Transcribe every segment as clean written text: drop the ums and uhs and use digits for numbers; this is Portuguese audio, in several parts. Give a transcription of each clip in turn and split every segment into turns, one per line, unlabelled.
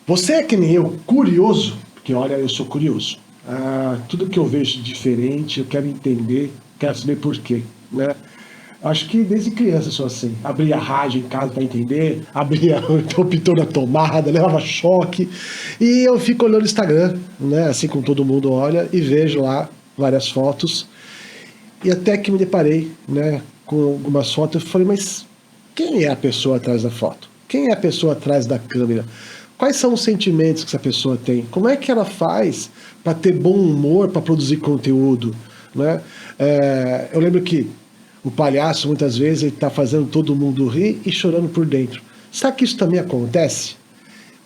Você é que nem eu, curioso, porque olha, eu sou curioso. Tudo que eu vejo diferente, eu quero entender, quero saber por quê, né? Acho que desde criança eu sou assim. Abria a rádio em casa para entender, abria o pitor na tomada, levava choque. E eu fico olhando o Instagram, né? Assim como todo mundo olha, e vejo lá várias fotos. E até que me deparei, né, com algumas fotos, eu falei, mas quem é a pessoa atrás da foto? Quem é a pessoa atrás da câmera? Quais são os sentimentos que essa pessoa tem? Como é que ela faz para ter bom humor, para produzir conteúdo, né? Eu lembro que o palhaço, muitas vezes, ele está fazendo todo mundo rir e chorando por dentro. Será que isso também acontece?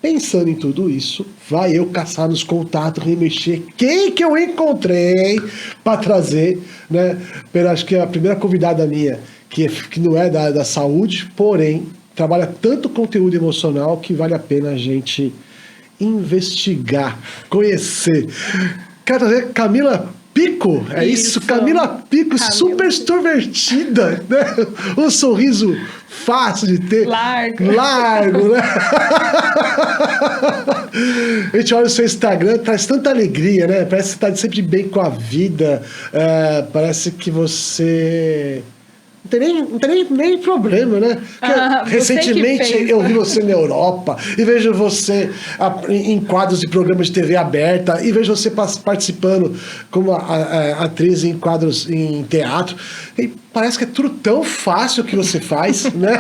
Pensando em tudo isso, vai eu caçar nos contatos, remexer quem que eu encontrei para trazer, né? Acho que a primeira convidada minha, que não é da saúde, porém, trabalha tanto conteúdo emocional que vale a pena a gente investigar, conhecer. Quero trazer Camila Pico, é isso? Camila Pico, Camila. Super extrovertida, né? Um sorriso fácil de ter. Largo, né? A gente olha o seu Instagram, traz tanta alegria, né? Parece que você está sempre bem com a vida. Parece que você... Não tem nem problema, né? Recentemente eu vi você na Europa e vejo você em quadros de programas de TV aberta e vejo você participando como atriz em quadros em teatro. E parece que é tudo tão fácil que você faz, né?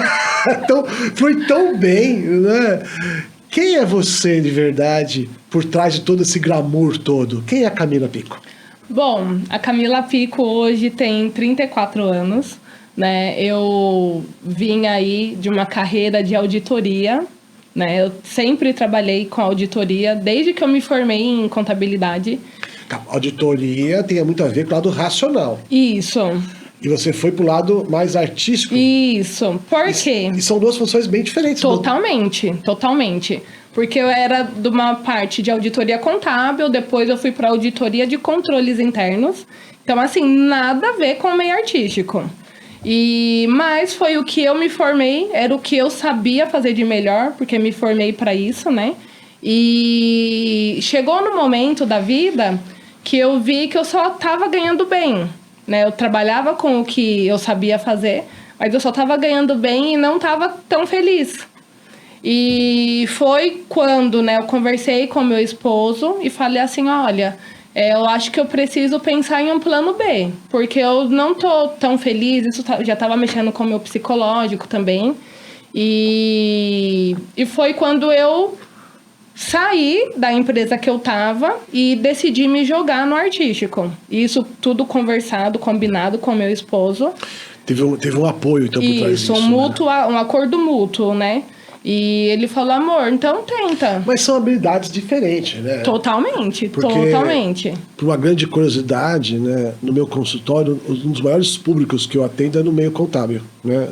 Flui tão bem, né? Quem é você de verdade por trás de todo esse glamour todo? Quem é a Camila Pico?
Bom, a Camila Pico hoje tem 34 anos. Né, eu vim aí de uma carreira de auditoria, né, eu sempre trabalhei com auditoria, desde que eu me formei em contabilidade.
Auditoria tem muito a ver com o lado racional.
Isso.
E você foi pro lado mais artístico.
Isso. Por quê?
E são duas funções bem diferentes.
Totalmente. Porque eu era de uma parte de auditoria contábil, depois eu fui para auditoria de controles internos. Então, assim, nada a ver com o meio artístico. Mas foi o que eu me formei, era o que eu sabia fazer de melhor, porque me formei para isso, né? E chegou no momento da vida que eu vi que eu só estava ganhando bem, né? Eu trabalhava com o que eu sabia fazer, mas eu só estava ganhando bem e não estava tão feliz. E foi quando, né, eu conversei com meu esposo e falei assim, olha... eu acho que eu preciso pensar em um plano B, porque eu não tô tão feliz, isso já estava mexendo com o meu psicológico também. E foi quando eu saí da empresa que eu estava e decidi me jogar no artístico. Isso tudo conversado, combinado com meu esposo.
Teve um apoio, então, por trás disso.
Isso, um acordo mútuo, né? E ele falou, amor, então tenta.
Mas são habilidades diferentes, né?
Totalmente. Por
uma grande curiosidade, né? No meu consultório, um dos maiores públicos que eu atendo é no meio contábil, né?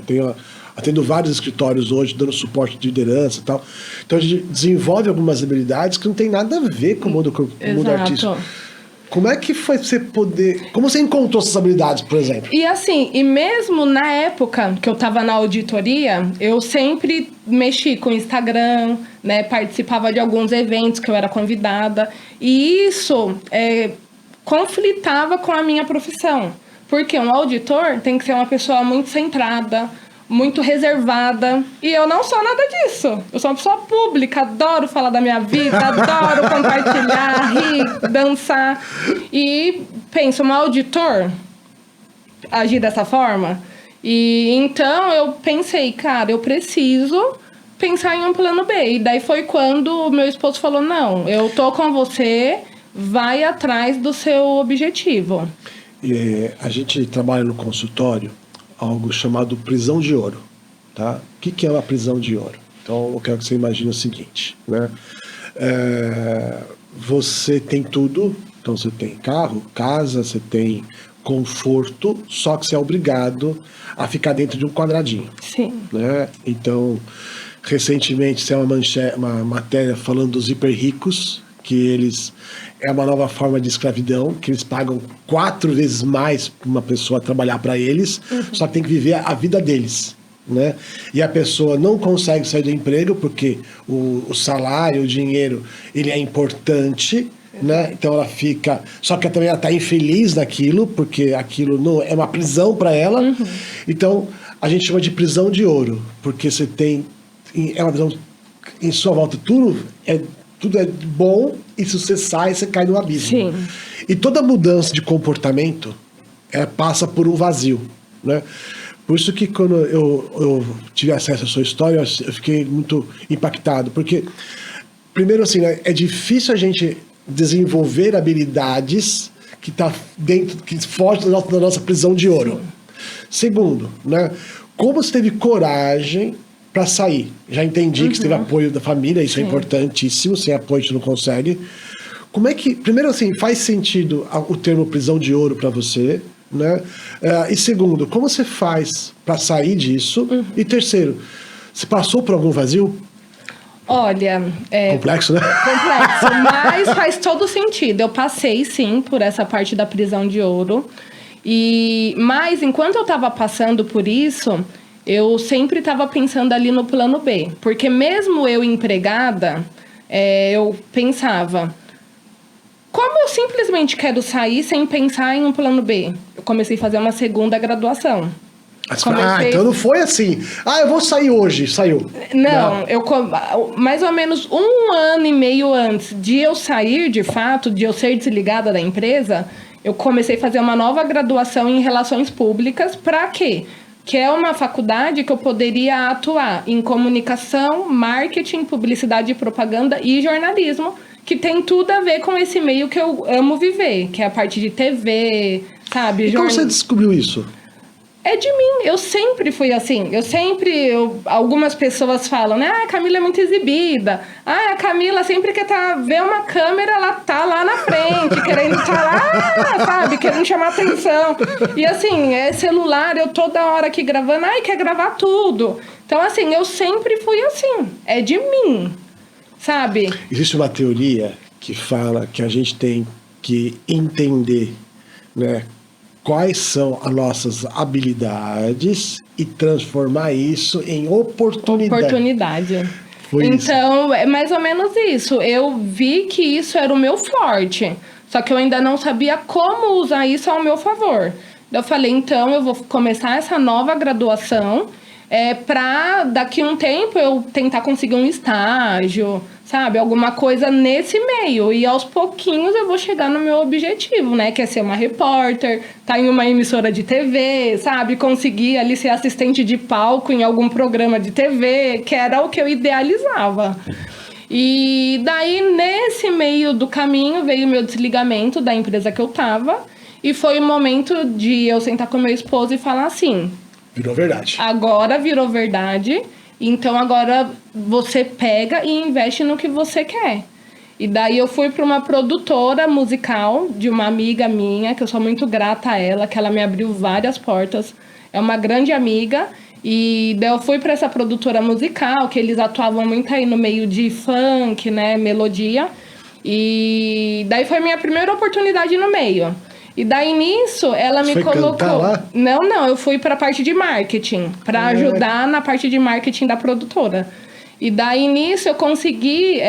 Atendo vários escritórios hoje, dando suporte de liderança e tal. Então a gente desenvolve algumas habilidades que não tem nada a ver com o mundo artístico. Como é que foi você poder... Como você encontrou essas habilidades, por exemplo?
E mesmo na época que eu estava na auditoria, eu sempre mexi com o Instagram, né? Participava de alguns eventos que eu era convidada. E isso conflitava com a minha profissão. Porque um auditor tem que ser uma pessoa muito centrada, muito reservada. E eu não sou nada disso. Eu sou uma pessoa pública, adoro falar da minha vida, adoro compartilhar, rir, dançar. E penso, um auditor agir dessa forma? E então eu pensei, cara, eu preciso pensar em um plano B. E daí foi quando o meu esposo falou, não, eu tô com você, vai atrás do seu objetivo.
A gente trabalha no consultório algo chamado prisão de ouro, tá? O que é uma prisão de ouro? Então, eu quero que você imagine o seguinte, né? Você tem tudo, então você tem carro, casa, você tem conforto, só que você é obrigado a ficar dentro de um quadradinho.
Sim.
Né? Então, recentemente, saiu uma matéria falando dos hiper ricos, que eles... É uma nova forma de escravidão, que eles pagam 4 vezes mais para uma pessoa trabalhar para eles, só que tem que viver a vida deles, né? E a pessoa não consegue sair do emprego porque o salário, o dinheiro, ele é importante, né? Então ela fica... Só que também ela está infeliz naquilo, porque aquilo não é uma prisão para ela. Então, a gente chama de prisão de ouro, porque você tem... É uma prisão em sua volta, tudo é bom, e se você sai, você cai no abismo.
Sim.
E toda mudança de comportamento passa por um vazio, né? Por isso que quando eu tive acesso à sua história, eu fiquei muito impactado, porque, primeiro assim, né, é difícil a gente desenvolver habilidades que tá dentro, que foge da nossa prisão de ouro. Segundo, né, como você teve coragem para sair? Já entendi que você teve apoio da família, isso é importantíssimo, sem apoio a gente não consegue. Como é que, primeiro assim, faz sentido o termo prisão de ouro para você, né? E segundo, como você faz para sair disso? E terceiro, você passou por algum vazio?
Olha...
Complexo, né?
Complexo, mas faz todo sentido. Eu passei, sim, por essa parte da prisão de ouro. Mas, enquanto eu estava passando por isso, eu sempre estava pensando ali no plano B. Porque mesmo eu empregada, eu pensava... Como eu simplesmente quero sair sem pensar em um plano B? Eu comecei a fazer uma segunda graduação.
Então não foi assim. Eu vou sair hoje. Saiu.
Não, mais ou menos 1 ano e meio antes de eu sair, de fato, de eu ser desligada da empresa, eu comecei a fazer uma nova graduação em Relações Públicas. Para quê? Que é uma faculdade que eu poderia atuar em comunicação, marketing, publicidade e propaganda e jornalismo, que tem tudo a ver com esse meio que eu amo viver, que é a parte de TV, sabe?
E como você descobriu isso?
É de mim, eu sempre fui assim. Algumas pessoas falam, né? A Camila é muito exibida. A Camila sempre quer ver uma câmera, ela tá lá na frente, querendo estar lá, sabe? Querendo chamar atenção. E assim, celular, eu toda hora aqui gravando, quer gravar tudo. Então assim, eu sempre fui assim, é de mim, sabe?
Existe uma teoria que fala que a gente tem que entender, né, quais são as nossas habilidades e transformar isso em oportunidade.
Então, é mais ou menos isso. Eu vi que isso era o meu forte, só que eu ainda não sabia como usar isso ao meu favor. Eu falei, então eu vou começar essa nova graduação para daqui a um tempo eu tentar conseguir um estágio, sabe? Alguma coisa nesse meio. E aos pouquinhos eu vou chegar no meu objetivo, né? Que é ser uma repórter, tá em uma emissora de TV, sabe? Conseguir ali ser assistente de palco em algum programa de TV, que era o que eu idealizava. E daí, nesse meio do caminho, veio o meu desligamento da empresa que eu tava. E foi o momento de eu sentar com meu esposo e falar assim...
Virou verdade.
Agora virou verdade, então agora você pega e investe no que você quer. E daí eu fui para uma produtora musical de uma amiga minha, que eu sou muito grata a ela, que ela me abriu várias portas. É uma grande amiga. E daí eu fui para essa produtora musical, que eles atuavam muito aí no meio de funk, né, melodia. E daí foi minha primeira oportunidade no meio. E daí, nisso, ela me colocou...
Cantar lá?
Não, eu fui para a parte de marketing, para ajudar na parte de marketing da produtora. E daí, nisso, eu consegui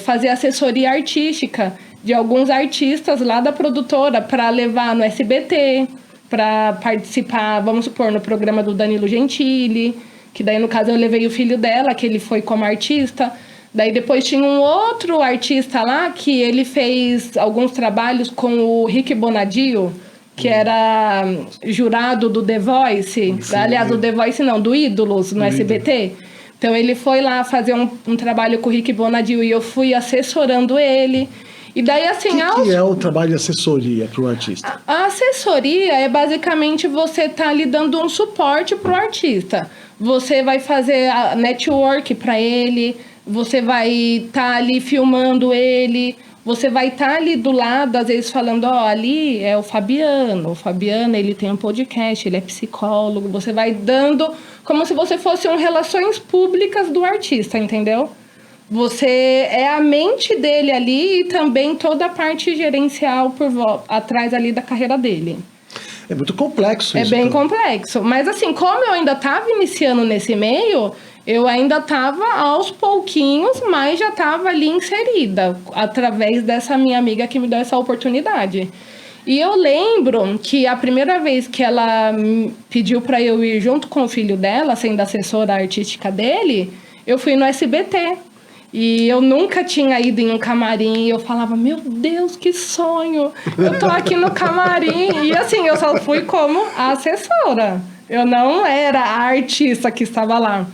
fazer assessoria artística de alguns artistas lá da produtora para levar no SBT, para participar, vamos supor, no programa do Danilo Gentili, que daí, no caso, eu levei o filho dela, que ele foi como artista... Daí depois tinha um outro artista lá que ele fez alguns trabalhos com o Rick Bonadio, que era jurado do The Voice. Sim, aliás, do The Voice não, do Ídolos, no SBT. Então ele foi lá fazer um trabalho com o Rick Bonadio e eu fui assessorando ele. E daí assim...
O que é o trabalho de assessoria para o artista?
A assessoria é basicamente você tá ali dando um suporte para o artista. Você vai fazer a network para ele... Você vai estar ali filmando ele, você vai estar ali do lado, às vezes falando, ali é o Fabiano. O Fabiano, ele tem um podcast, ele é psicólogo. Você vai dando como se você fosse relações públicas do artista, entendeu? Você é a mente dele ali e também toda a parte gerencial atrás ali da carreira dele.
É muito complexo
É
isso.
bem
então.
complexo. Mas assim, como eu ainda estava iniciando nesse meio, eu ainda estava aos pouquinhos, mas já estava ali inserida, através dessa minha amiga que me deu essa oportunidade. E eu lembro que a primeira vez que ela pediu para eu ir junto com o filho dela, sendo assessora artística dele, eu fui no SBT. E eu nunca tinha ido em um camarim. E eu falava, meu Deus, que sonho! Eu tô aqui no camarim. E assim, eu só fui como a assessora. Eu não era a artista que estava lá.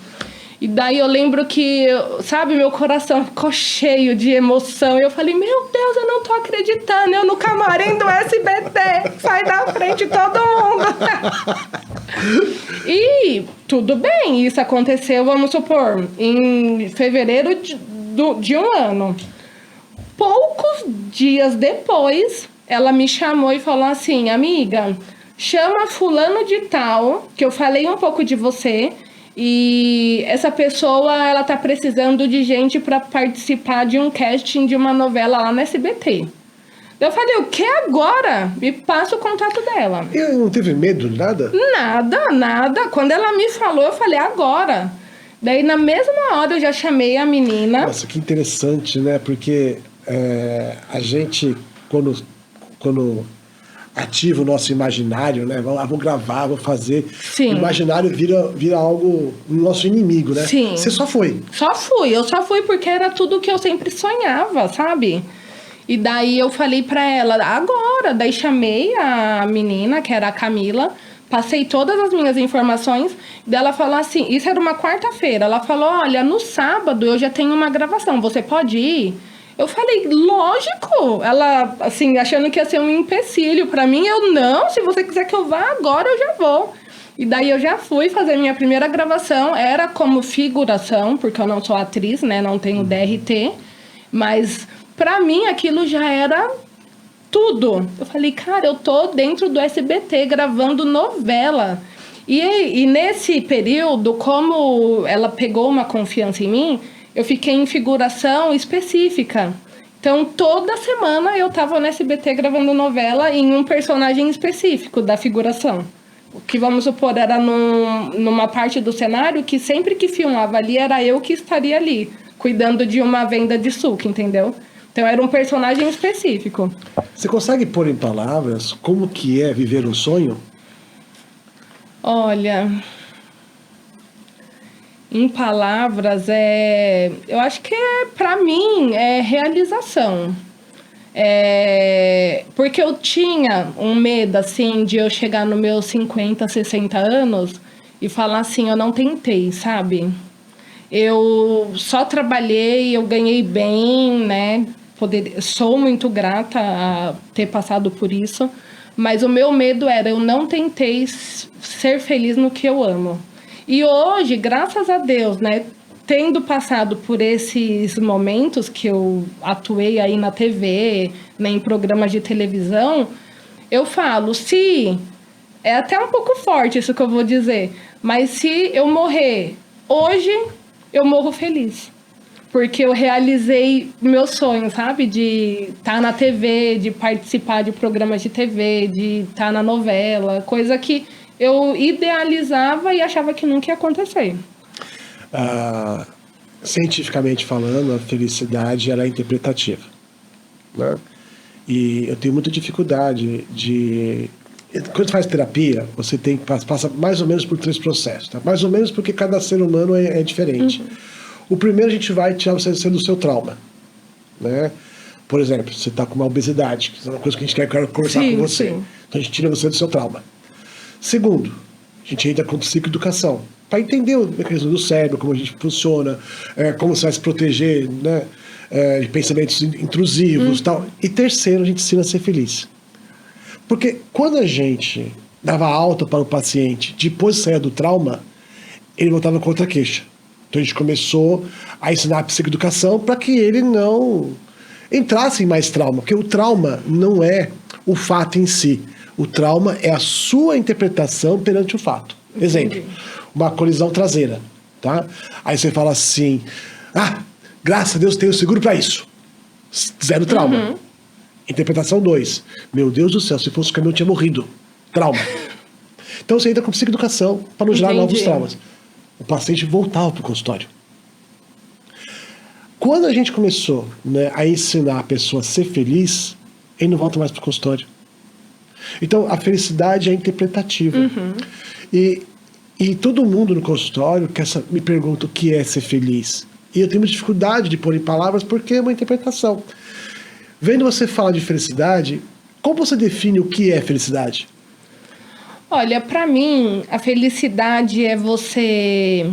E daí eu lembro que, sabe, meu coração ficou cheio de emoção. E eu falei, meu Deus, eu não tô acreditando. Eu no camarim do SBT. Sai da frente todo mundo. E tudo bem, isso aconteceu, vamos supor, em fevereiro de um ano. Poucos dias depois, ela me chamou e falou assim, amiga, chama fulano de tal, que eu falei um pouco de você, e essa pessoa, ela tá precisando de gente para participar de um casting de uma novela lá no SBT. Eu falei, o que agora? Me passa o contato dela.
E não teve medo de nada?
Nada. Quando ela me falou, eu falei, agora. Daí, na mesma hora, eu já chamei a menina.
Nossa, que interessante, né? Porque a gente, quando ativa o nosso imaginário, né? Vou gravar, vou fazer.
Sim.
O imaginário vira algo, nosso inimigo, né?
Sim.
Você só foi.
Eu só fui porque era tudo que eu sempre sonhava, sabe? E daí eu falei pra ela, agora. Daí chamei a menina, que era a Camila, passei todas as minhas informações. Daí ela falou assim, isso era uma quarta-feira. Ela falou, olha, no sábado eu já tenho uma gravação, você pode ir? Eu falei, lógico. Ela, assim, achando que ia ser um empecilho pra mim. Eu, não, se você quiser que eu vá agora, eu já vou. E daí eu já fui fazer minha primeira gravação. Era como figuração, porque eu não sou atriz, né? Não tenho DRT. Mas pra mim aquilo já era tudo. Eu falei, cara, eu tô dentro do SBT gravando novela. E nesse período, como ela pegou uma confiança em mim, eu fiquei em figuração específica. Então, toda semana eu tava no SBT gravando novela em um personagem específico da figuração. O que, vamos supor, era numa parte do cenário que sempre que filmava ali, era eu que estaria ali, cuidando de uma venda de suco, entendeu? Então, era um personagem específico.
Você consegue pôr em palavras como que é viver um sonho?
Olha, em palavras, eu acho que para mim é realização. Porque eu tinha um medo, assim, de eu chegar nos meus 50, 60 anos e falar assim, eu não tentei, sabe? Eu só trabalhei, eu ganhei bem, né? Sou muito grata a ter passado por isso, mas o meu medo era, eu não tentei ser feliz no que eu amo. E hoje, graças a Deus, né, tendo passado por esses momentos que eu atuei aí na TV, né, em programas de televisão, eu falo, se... É até um pouco forte isso que eu vou dizer, mas se eu morrer hoje, eu morro feliz. Porque eu realizei meu sonho, sabe? De estar na TV, de participar de programas de TV, de estar na novela, coisa que eu idealizava e achava que nunca ia acontecer.
Cientificamente falando, a felicidade ela é interpretativa, né? E eu tenho muita dificuldade de... Quando faz terapia, você passa mais ou menos por 3 processos, tá? Mais ou menos porque cada ser humano é diferente. O primeiro, a gente vai tirar você do seu trauma, né? Por exemplo, você está com uma obesidade, que é uma coisa que a gente quer conversar com você. Sim. Então a gente tira você do seu trauma. Segundo, a gente entra com psicoeducação, para entender o mecanismo do cérebro, como a gente funciona, como você vai se proteger, né, de pensamentos intrusivos e tal. E terceiro, a gente ensina a ser feliz. Porque quando a gente dava alta para o paciente, depois de sair do trauma, ele voltava com outra queixa. Então a gente começou a ensinar a psicoeducação para que ele não entrasse em mais trauma, porque o trauma não é o fato em si. O trauma é a sua interpretação perante o fato. Exemplo, uma colisão traseira, tá? Aí você fala assim, graças a Deus tenho seguro para isso. 0 trauma. Interpretação 2. Meu Deus do céu, se fosse o caminhão eu tinha morrido. trauma. Então você entra com psicoeducação para não gerar
Entendi.
novos traumas. O paciente voltava para o consultório. Quando a gente começou, né, a ensinar a pessoa a ser feliz, ele não volta mais para o consultório. Então a felicidade é interpretativa. E todo mundo no consultório me pergunta o que é ser feliz. E eu tenho uma dificuldade de pôr em palavras porque é uma interpretação. Vendo você falar de felicidade, como você define o que é felicidade?
Olha, para mim, a felicidade é você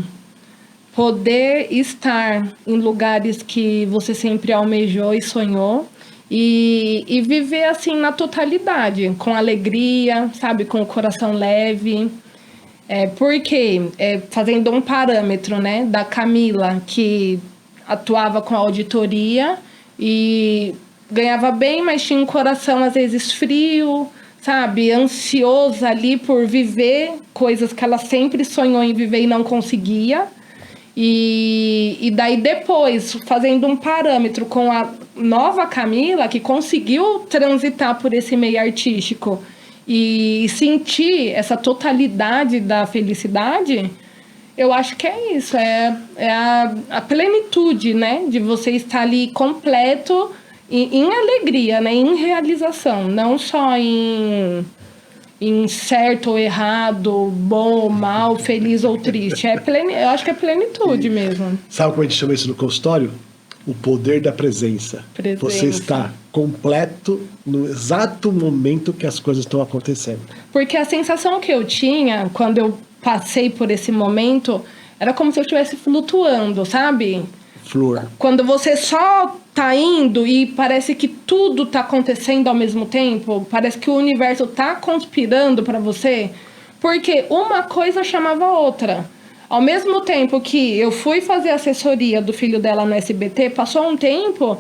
poder estar em lugares que você sempre almejou e sonhou e viver assim na totalidade, com alegria, sabe, com o coração leve. Porque, fazendo um parâmetro, né, da Camila, que atuava com a auditoria e ganhava bem, mas tinha um coração às vezes frio, sabe, ansiosa ali por viver coisas que ela sempre sonhou em viver e não conseguia. E daí depois, fazendo um parâmetro com a nova Camila, que conseguiu transitar por esse meio artístico e sentir essa totalidade da felicidade, eu acho que é isso, é a plenitude, né, de você estar ali completo em alegria, né, em realização, não só em certo ou errado, bom ou mal, feliz ou triste. Eu acho que é plenitude mesmo.
Sabe como a gente chama isso no consultório? O poder da presença. Você está completo no exato momento que as coisas estão acontecendo.
Porque a sensação que eu tinha quando eu passei por esse momento era como se eu estivesse flutuando, sabe?
Flor.
Quando você só tá indo e parece que tudo tá acontecendo ao mesmo tempo, parece que o universo tá conspirando para você, porque uma coisa chamava a outra. Ao mesmo tempo que eu fui fazer assessoria do filho dela no SBT, passou um tempo,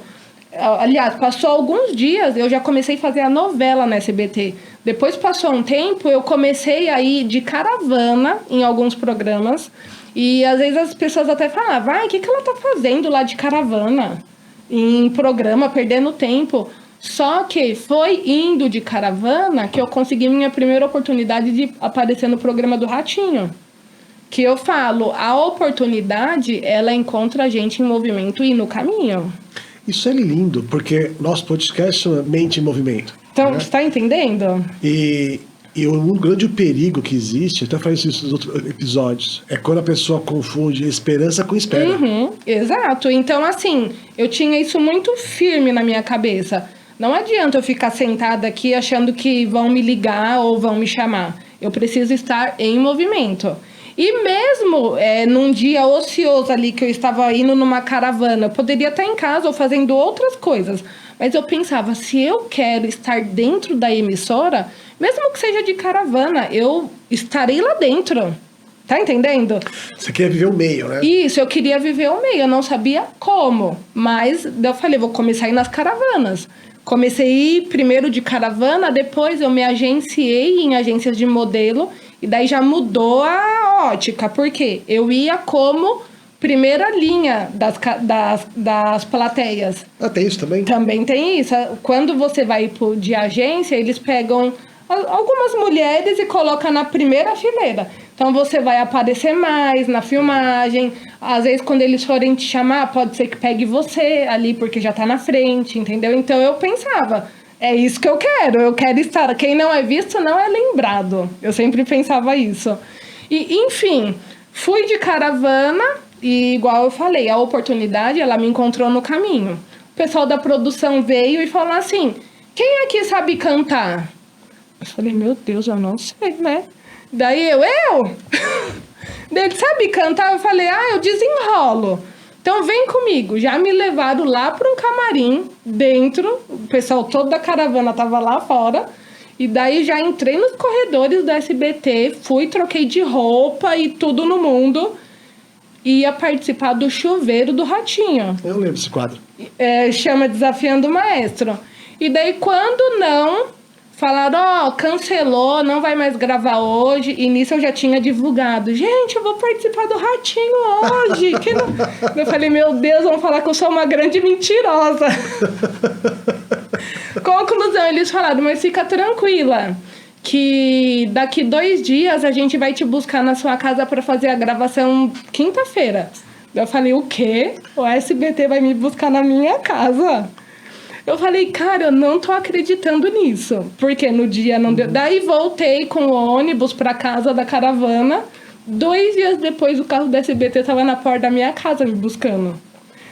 aliás, passou alguns dias, eu já comecei a fazer a novela no SBT. Depois passou um tempo, eu comecei a ir de caravana em alguns programas, e às vezes as pessoas até falavam, vai, o que ela tá fazendo lá de caravana? Em programa, perdendo tempo. Só que foi indo de caravana que eu consegui minha primeira oportunidade de aparecer no programa do Ratinho. Que eu falo, a oportunidade, ela encontra a gente em movimento e no caminho.
Isso é lindo, porque nosso podcast chama Mente em Movimento.
Então,
né?
você tá entendendo?
E um grande perigo que existe, eu até falei isso nos outros episódios, é quando a pessoa confunde esperança com espera.
Exato. Então, assim, eu tinha isso muito firme na minha cabeça. Não adianta eu ficar sentada aqui achando que vão me ligar ou vão me chamar. Eu preciso estar em movimento. E mesmo num dia ocioso ali, que eu estava indo numa caravana, eu poderia estar em casa ou fazendo outras coisas. Mas eu pensava, se eu quero estar dentro da emissora, mesmo que seja de caravana, eu estarei lá dentro. Tá entendendo?
Você quer viver o meio, né?
Isso, eu queria viver o meio. Eu não sabia como. Mas eu falei, vou começar a ir nas caravanas. Comecei a ir primeiro de caravana, depois eu me agenciei em agências de modelo. E daí já mudou a ótica. Por quê? Eu ia como primeira linha das plateias.
Ah, tem isso também?
Também tem isso. Quando você vai de agência, eles pegam algumas mulheres e colocam na primeira fileira. Então você vai aparecer mais na filmagem. Às vezes, quando eles forem te chamar, pode ser que pegue você ali, porque já tá na frente, entendeu? Então eu pensava, é isso que eu quero estar. Quem não é visto não é lembrado. Eu sempre pensava isso. E, enfim, fui de caravana e, igual eu falei, a oportunidade, ela me encontrou no caminho. O pessoal da produção veio e falou assim, quem aqui sabe cantar? Eu falei, meu Deus, eu não sei, né? Daí eu? Daí ele, sabe cantar? Eu falei, eu desenrolo. Então vem comigo. Já me levaram lá para um camarim dentro. O pessoal todo da caravana tava lá fora. E daí já entrei nos corredores do SBT. Fui, troquei de roupa e tudo no mundo. Ia participar do chuveiro do Ratinho.
Eu lembro desse quadro.
Chama Desafiando o Maestro. E daí quando não... Falaram, cancelou, não vai mais gravar hoje. E nisso eu já tinha divulgado. Gente, eu vou participar do Ratinho hoje. Eu falei, meu Deus, vão falar que eu sou uma grande mentirosa. Conclusão, eles falaram, mas fica tranquila. que daqui 2 dias a gente vai te buscar na sua casa para fazer a gravação quinta-feira. Eu falei, o quê? O SBT vai me buscar na minha casa? Eu falei, cara, eu não tô acreditando nisso. Porque no dia não deu. Daí voltei com o ônibus pra casa da caravana. 2 dias depois, o carro do SBT tava na porta da minha casa me buscando.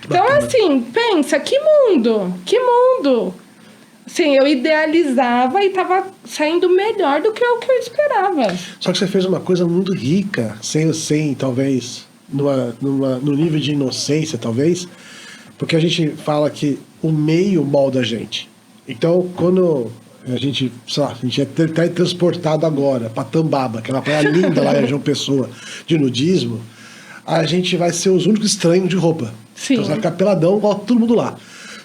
Então, assim, pensa, que mundo! Que mundo! Sim, eu idealizava e tava saindo melhor do que o que eu esperava.
Só que você fez uma coisa muito rica, sem talvez, no nível de inocência, talvez, porque a gente fala que o meio molda a gente. Então, quando a gente, sei lá, a gente é transportado agora para Tambaba, aquela praia linda lá em João Pessoa, de nudismo, a gente vai ser os únicos estranhos de roupa.
Sim.
Então você vai ficar peladão igual todo mundo lá.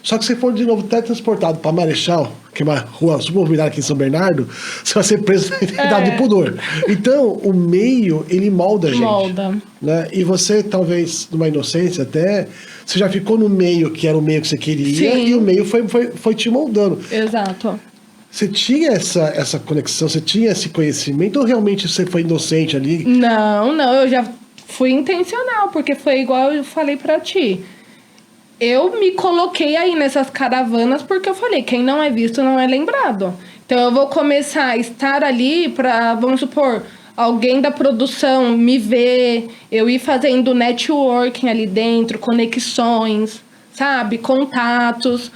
Só que se for de novo teletransportado para Marechal, que é uma rua super movimentada aqui em São Bernardo, você vai ser preso na identidade de pudor. Então, o meio, ele molda a gente.
Molda.
Né? E você, talvez, numa inocência até, você já ficou no meio que era o meio que você queria. Sim. E o meio foi te moldando.
Exato.
Você tinha essa conexão, você tinha esse conhecimento, ou realmente você foi inocente ali?
Não, eu já fui intencional, porque foi igual eu falei pra ti. Eu me coloquei aí nessas caravanas porque eu falei, quem não é visto não é lembrado. Então eu vou começar a estar ali para, vamos supor, alguém da produção me ver, eu ir fazendo networking ali dentro, conexões, sabe, contatos,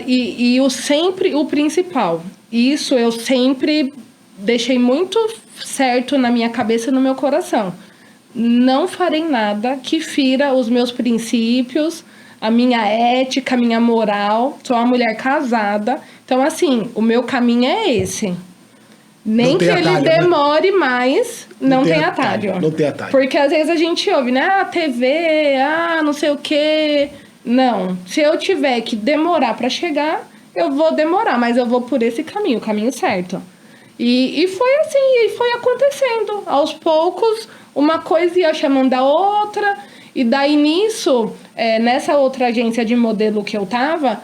e o principal, isso eu sempre deixei muito certo na minha cabeça e no meu coração. Não farei nada que fira os meus princípios, a minha ética, a minha moral. Sou uma mulher casada. Então, assim, o meu caminho é esse. Nem que atalho, ele demore mais, não tem atalho.
Não tem atalho.
Porque às vezes a gente ouve, né? Ah, TV, não sei o quê. Não. Se eu tiver que demorar para chegar, eu vou demorar, mas eu vou por esse caminho, o caminho certo. E foi assim, e foi acontecendo. Aos poucos, uma coisa ia chamando a outra. E daí nisso, nessa outra agência de modelo que eu tava,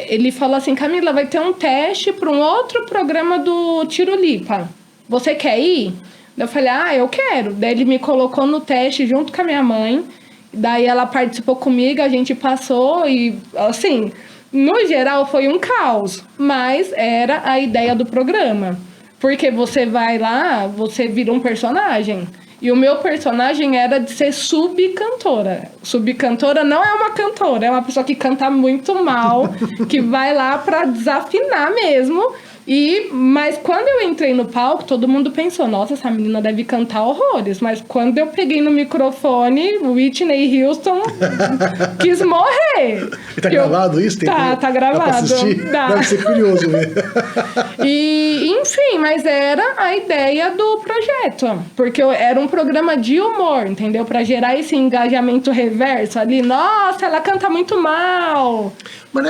ele falou assim, Camila, vai ter um teste para um outro programa do Tirolipa. Você quer ir? Eu falei, eu quero. Daí ele me colocou no teste junto com a minha mãe. Daí ela participou comigo, a gente passou e, assim, no geral foi um caos. Mas era a ideia do programa. Porque você vai lá, você vira um personagem. E o meu personagem era de ser subcantora. Subcantora não é uma cantora, é uma pessoa que canta muito mal, que vai lá pra desafinar mesmo. Mas quando eu entrei no palco, todo mundo pensou, nossa, essa menina deve cantar horrores. Mas quando eu peguei no microfone, Whitney Houston quis morrer.
E tá gravado isso?
Tá gravado.
Deve ser curioso mesmo.
Enfim, mas era a ideia do projeto. Porque era um programa de humor, entendeu? Pra gerar esse engajamento reverso ali. Nossa, ela canta muito mal.
Mas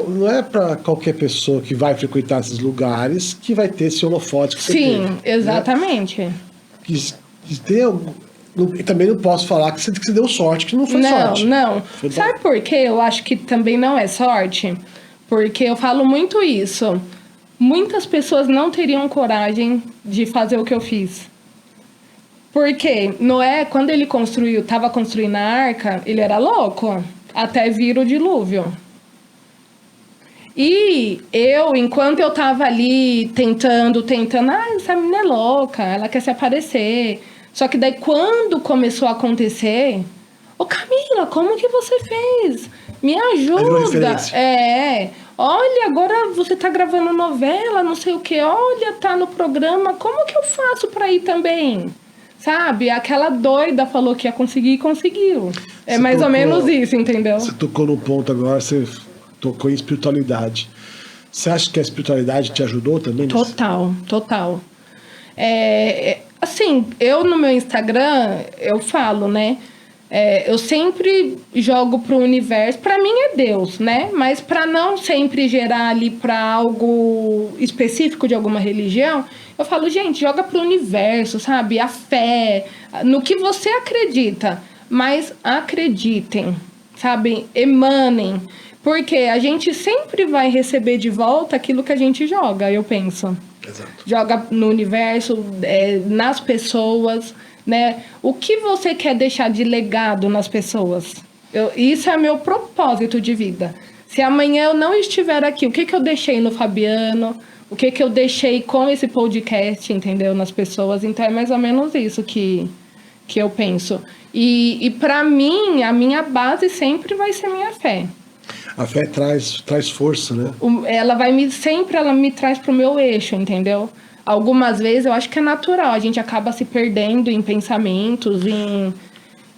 não é pra qualquer pessoa que vai frequentar esses lugares que vai ter esse holofote que você teve.
Sim, exatamente.
Né? E também não posso falar que você deu sorte, que não foi sorte.
Não. Sabe por quê? Eu acho que também não é sorte. Porque eu falo muito isso. Muitas pessoas não teriam coragem de fazer o que eu fiz. Porque Noé, quando ele estava construindo a arca, ele era louco. Até vir o dilúvio. E eu, enquanto eu tava ali tentando, essa menina é louca, ela quer se aparecer. Só que daí quando começou a acontecer, Camila, como que você fez? Me ajuda. Olha, agora você tá gravando novela, não sei o que, olha, tá no programa, como que eu faço pra ir também? Sabe, aquela doida falou que ia conseguir e conseguiu. É você mais ou menos isso, entendeu?
Você tocou no ponto agora, você tocou em espiritualidade. Você acha que a espiritualidade te ajudou também?
Total. Assim, eu no meu Instagram, eu falo, né? Eu sempre jogo pro universo. Pra mim é Deus, né? Mas pra não sempre gerar ali pra algo específico de alguma religião, eu falo, gente, joga pro universo, sabe? A fé, no que você acredita. Mas acreditem, sabe? Emanem. Porque a gente sempre vai receber de volta aquilo que a gente joga, eu penso.
Exato.
Joga no universo, nas pessoas, né? O que você quer deixar de legado nas pessoas? Isso é meu propósito de vida. Se amanhã eu não estiver aqui, o que eu deixei no Fabiano? O que eu deixei com esse podcast, entendeu? Nas pessoas. Então, é mais ou menos isso que eu penso. E para mim, a minha base sempre vai ser minha fé.
A fé traz força, né?
Ela me traz pro meu eixo, entendeu? Algumas vezes eu acho que é natural, a gente acaba se perdendo em pensamentos,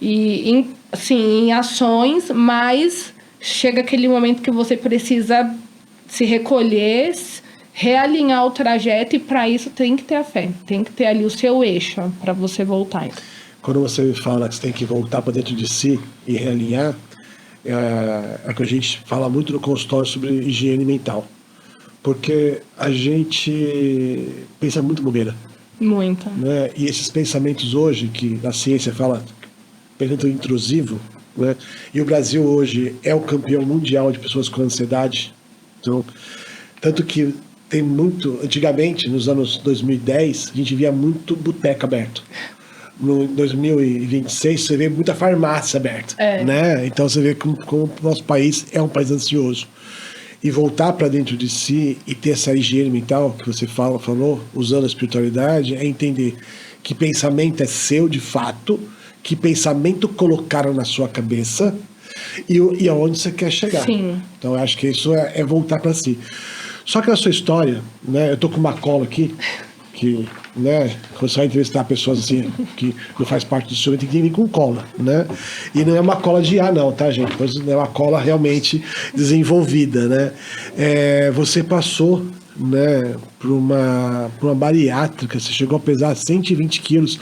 em ações, mas chega aquele momento que você precisa se recolher, realinhar o trajeto, e para isso tem que ter a fé, tem que ter ali o seu eixo para você voltar.
Quando você fala que você tem que voltar para dentro de si e realinhar, é que a gente fala muito no consultório sobre higiene mental. Porque a gente pensa muito bobeira.
Muito.
Né? E esses pensamentos hoje, que na ciência fala pensamento intrusivo, né? E o Brasil hoje é o campeão mundial de pessoas com ansiedade. Então, tanto que tem muito... Antigamente, nos anos 2010, a gente via muito boteco aberto. No 2026, você vê muita farmácia aberta. Né? Então, você vê como o nosso país é um país ansioso. E voltar para dentro de si e ter essa higiene mental que você falou, usando a espiritualidade, é entender que pensamento é seu de fato, que pensamento colocaram na sua cabeça e aonde você quer chegar.
Sim.
Então, eu acho que isso é voltar para si. Só que na sua história, né, eu tô com uma cola aqui, que, né, quando você vai entrevistar pessoas assim, que não faz parte do seu, tem que vir com cola, né? E não é uma cola de ar, não, tá, gente? É uma cola realmente desenvolvida, né? Você passou, né, por uma bariátrica, você chegou a pesar 120 quilos.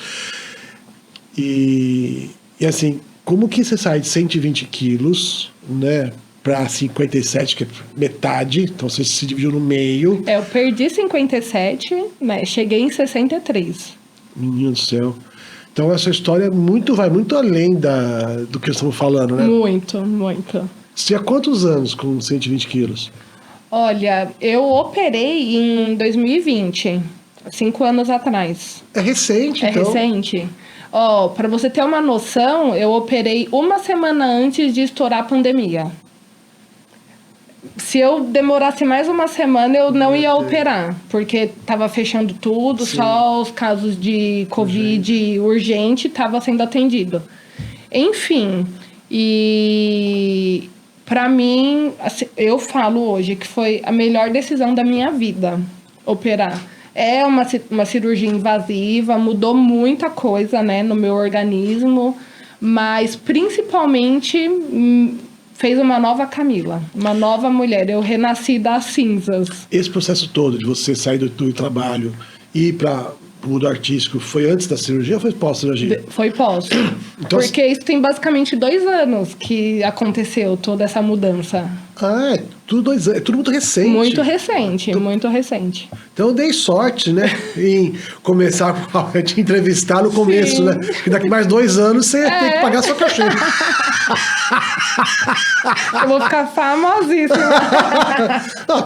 E assim, como que você sai de 120 quilos, né, para 57, que é metade, então você se dividiu no meio.
Eu perdi 57, né? Cheguei em 63.
Menino do céu. Então essa história vai muito além do que estamos falando, né?
Muito, muito.
Você tinha quantos anos com 120 quilos?
Olha, eu operei em 2020, 5 anos atrás.
É recente, então.
É recente. Ó, pra você ter uma noção, eu operei uma semana antes de estourar a pandemia. Se eu demorasse mais uma semana, eu não ia operar, porque tava fechando tudo,
Sim.
Só os casos de Covid urgente tava sendo atendido. Enfim, e pra mim, assim, eu falo hoje que foi a melhor decisão da minha vida, operar. É uma cirurgia invasiva, mudou muita coisa, né, no meu organismo, mas principalmente fez uma nova Camila, uma nova mulher. Eu renasci das cinzas.
Esse processo todo de você sair do trabalho e ir para o mundo artístico foi antes da cirurgia ou foi pós-cirurgia?
Foi pós.
Então,
porque isso tem basicamente 2 anos que aconteceu toda essa mudança.
Ah, é tudo 2 anos. É tudo muito recente.
Muito recente, muito recente.
Então eu dei sorte, né, em começar a te entrevistar no começo,
Sim.
né? Porque daqui mais 2 anos você tem que pagar sua cachê.
Eu vou ficar famosíssima.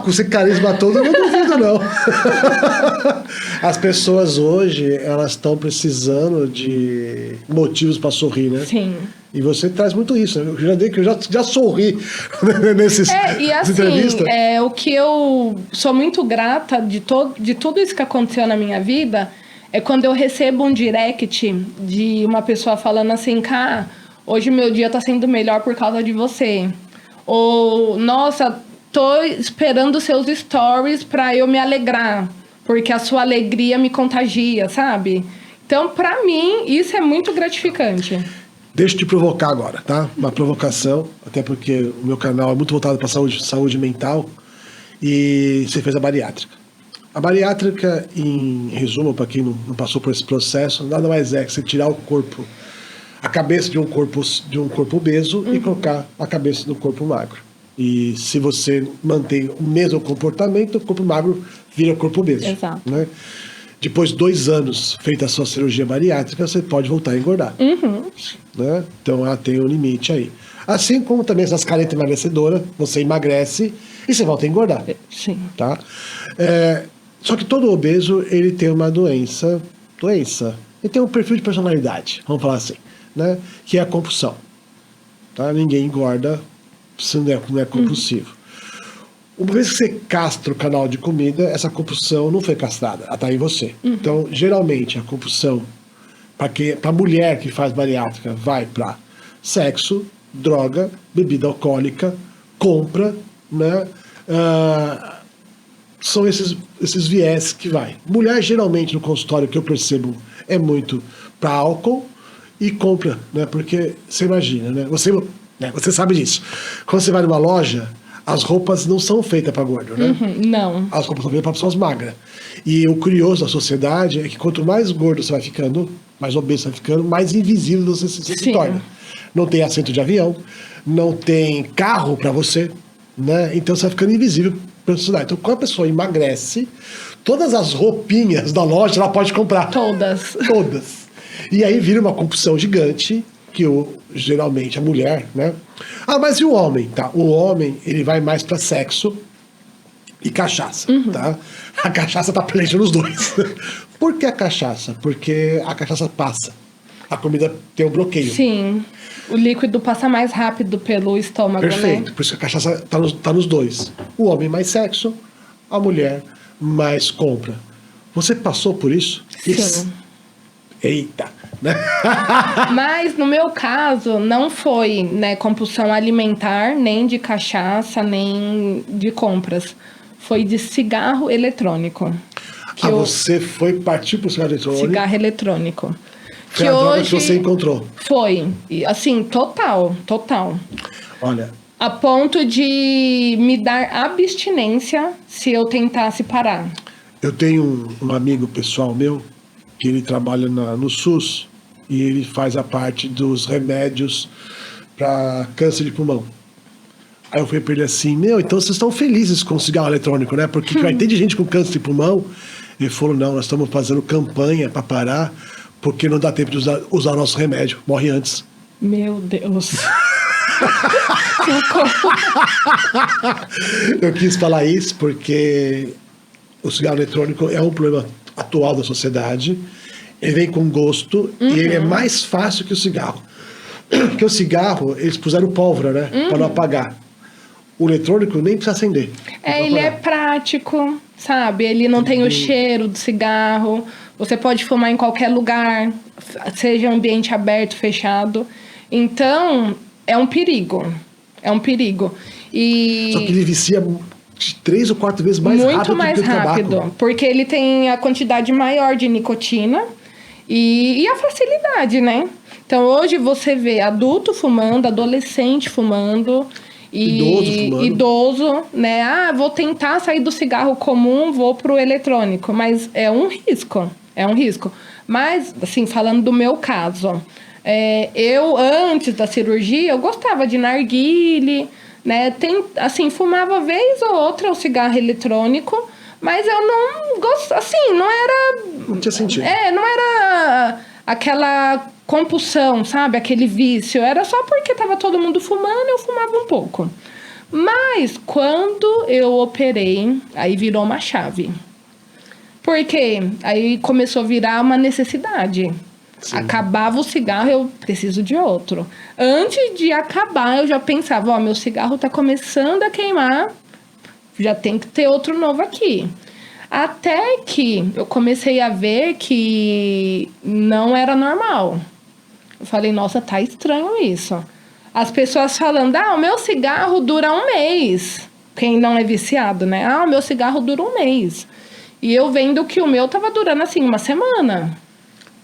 Com esse carisma todo, eu não duvido, não. As pessoas hoje, elas estão precisando de motivos para sorrir, né?
Sim.
E você traz muito isso. Eu já sorri nesses
E assim,
entrevistas.
o que eu sou muito grata de tudo isso que aconteceu na minha vida é quando eu recebo um direct de uma pessoa falando assim, cara, hoje meu dia tá sendo melhor por causa de você. Ou, nossa, tô esperando seus stories pra eu me alegrar, porque a sua alegria me contagia, sabe? Então, pra mim, isso é muito gratificante.
Deixa eu te provocar agora, tá? Uma provocação, até porque o meu canal é muito voltado para saúde mental, e você fez a bariátrica. A bariátrica, em resumo, para quem não passou por esse processo, nada mais é que você tirar o corpo, a cabeça de um corpo obeso e colocar a cabeça do corpo magro. E se você mantém o mesmo comportamento, o corpo magro vira corpo obeso.
Exato.
Né? Depois de 2 anos feita a sua cirurgia bariátrica, você pode voltar a engordar. Né? Então ela tem um limite aí. Assim como também essas caretas emagrecedora, você emagrece e você volta a engordar.
Sim.
Tá? Só que todo obeso, ele tem uma doença, ele tem um perfil de personalidade, vamos falar assim, né? Que é a compulsão. Tá? Ninguém engorda se não é compulsivo. Uma vez que você castra o canal de comida, essa compulsão não foi castrada, ela está em você. Então, geralmente, a compulsão, para a mulher que faz bariátrica, vai para sexo, droga, bebida alcoólica, compra, né? São esses viés que vai. Mulher, geralmente, no consultório, que eu percebo, é muito para álcool e compra, né? Porque você imagina, né? Você sabe disso. Quando você vai numa loja, as roupas não são feitas para gordo, né?
Não.
As roupas são feitas para pessoas magras. E o curioso da sociedade é que quanto mais gordo você vai ficando, mais obeso você vai ficando, mais invisível você se torna. Não tem assento de avião, não tem carro para você, né? Então você vai ficando invisível para a sociedade. Então, quando a pessoa emagrece, todas as roupinhas da loja ela pode comprar.
Todas.
E aí vira uma compulsão gigante, que geralmente a mulher, né? Ah, mas e o homem? Tá? O homem, ele vai mais para sexo e cachaça, tá? A cachaça tá presente nos dois. Por que a cachaça? Porque a cachaça passa. A comida tem um bloqueio.
Sim. O líquido passa mais rápido pelo estômago,
Perfeito.
né?
Por isso que a cachaça tá nos dois. O homem mais sexo, a mulher mais compra. Você passou por isso?
Sim.
Eita, né?
Mas no meu caso não foi, né, compulsão alimentar, nem de cachaça, nem de compras. Foi de cigarro eletrônico.
Você partiu pro cigarro eletrônico?
Cigarro eletrônico.
Foi a droga que você encontrou?
Foi. Assim, total.
Olha...
A ponto de me dar abstinência se eu tentasse parar.
Eu tenho um amigo pessoal meu que ele trabalha no SUS e ele faz a parte dos remédios para câncer de pulmão. Aí eu falei para ele assim, então vocês estão felizes com o cigarro eletrônico, né? Porque vai ter de gente com câncer de pulmão. Ele falou, não, nós estamos fazendo campanha para parar porque não dá tempo de usar nosso remédio, morre antes.
Meu Deus.
Eu quis falar isso porque o cigarro eletrônico é um problema atual da sociedade. Ele vem com gosto e ele é mais fácil que o cigarro. Porque o cigarro, eles puseram pólvora, né? Para não apagar. O eletrônico nem precisa acender.
Ele é prático, sabe? Ele não tem o cheiro do cigarro. Você pode fumar em qualquer lugar, seja ambiente aberto, fechado. Então, é um perigo. E...
Só que ele vicia 3 ou 4 vezes mais rápido.
Muito mais rápido. Porque ele tem a quantidade maior de nicotina e a facilidade, né? Então, hoje você vê adulto fumando, adolescente fumando... Idoso, né? Ah, vou tentar sair do cigarro comum, vou pro eletrônico. Mas é um risco. Mas, assim, falando do meu caso... eu, antes da cirurgia, eu gostava de narguile, né? Fumava vez ou outra o cigarro eletrônico, mas eu não gostava, assim, não era...
Não tinha sentido.
Não era aquela compulsão, sabe? Aquele vício. Era só porque tava todo mundo fumando, eu fumava um pouco. Mas, quando eu operei, aí virou uma chave. Porque aí começou a virar uma necessidade. Sim. Acabava o cigarro, eu preciso de outro. Antes de acabar, eu já pensava, meu cigarro tá começando a queimar, já tem que ter outro novo aqui. Até que eu comecei a ver que não era normal. Eu falei, nossa, tá estranho isso. As pessoas falando, o meu cigarro dura 1 mês. Quem não é viciado, né? O meu cigarro dura 1 mês. E eu vendo que o meu tava durando, assim, 1 semana.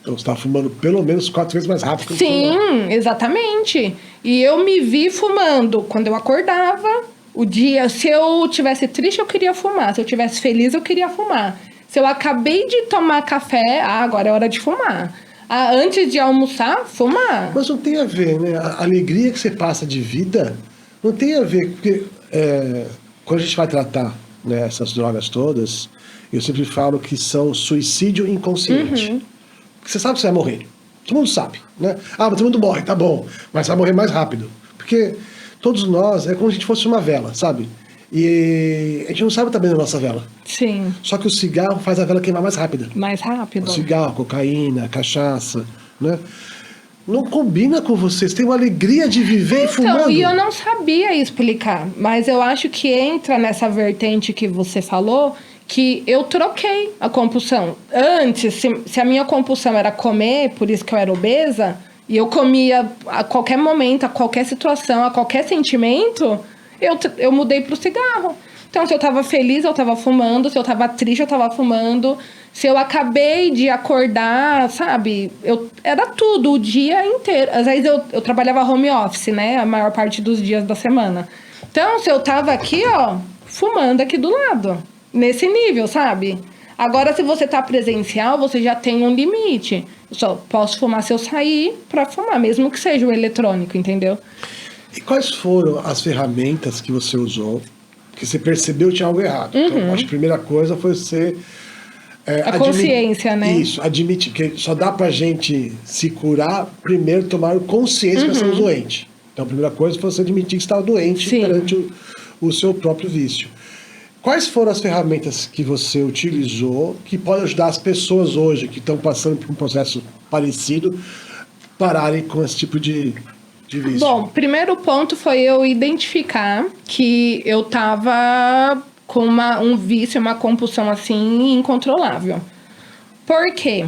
Então você estava fumando pelo menos 4 vezes mais rápido.
Sim, exatamente. E eu me vi fumando quando eu acordava. O dia, se eu tivesse triste, eu queria fumar. Se eu tivesse feliz, eu queria fumar. Se eu acabei de tomar café, agora é hora de fumar. Antes de almoçar, fumar.
Mas não tem a ver, né? A alegria que você passa de vida não tem a ver. Porque quando a gente vai tratar, né, essas drogas todas, eu sempre falo que são suicídio inconsciente. Porque você sabe que você vai morrer. Todo mundo sabe, né? Mas todo mundo morre, tá bom. Mas você vai morrer mais rápido. Porque todos nós, é como se a gente fosse uma vela, sabe? E a gente não sabe também da nossa vela.
Sim,
Só que o cigarro faz a vela queimar mais rápida.
mais rápido.
O cigarro, cocaína, cachaça, né? Não combina com vocês. Tem uma alegria de viver fumando.
Então, e eu não sabia explicar, mas eu acho que entra nessa vertente que você falou, que eu troquei a compulsão. Antes, se a minha compulsão era comer, por isso que eu era obesa, e eu comia a qualquer momento, a qualquer situação, a qualquer sentimento, eu mudei pro cigarro. Então, se eu tava feliz, eu tava fumando. Se eu tava triste, eu tava fumando. Se eu acabei de acordar, sabe? Era tudo, o dia inteiro. Às vezes eu trabalhava home office, né? A maior parte dos dias da semana. Então, se eu tava aqui, ó, fumando aqui do lado. Nesse nível, sabe? Agora, se você tá presencial, você já tem um limite. Eu só posso fumar se eu sair pra fumar, mesmo que seja o eletrônico, entendeu?
E quais foram as ferramentas que você usou que você percebeu que tinha algo errado? Então, acho que a primeira coisa foi você...
A consciência, né?
Isso, admitir que só dá pra gente se curar primeiro tomar consciência que estamos doentes. Então, a primeira coisa foi você admitir que estava doente perante o seu próprio vício. Quais foram as ferramentas que você utilizou que podem ajudar as pessoas hoje que estão passando por um processo parecido pararem com esse tipo de vício?
Bom, primeiro ponto foi eu identificar que eu tava com um vício, uma compulsão assim incontrolável. Por quê?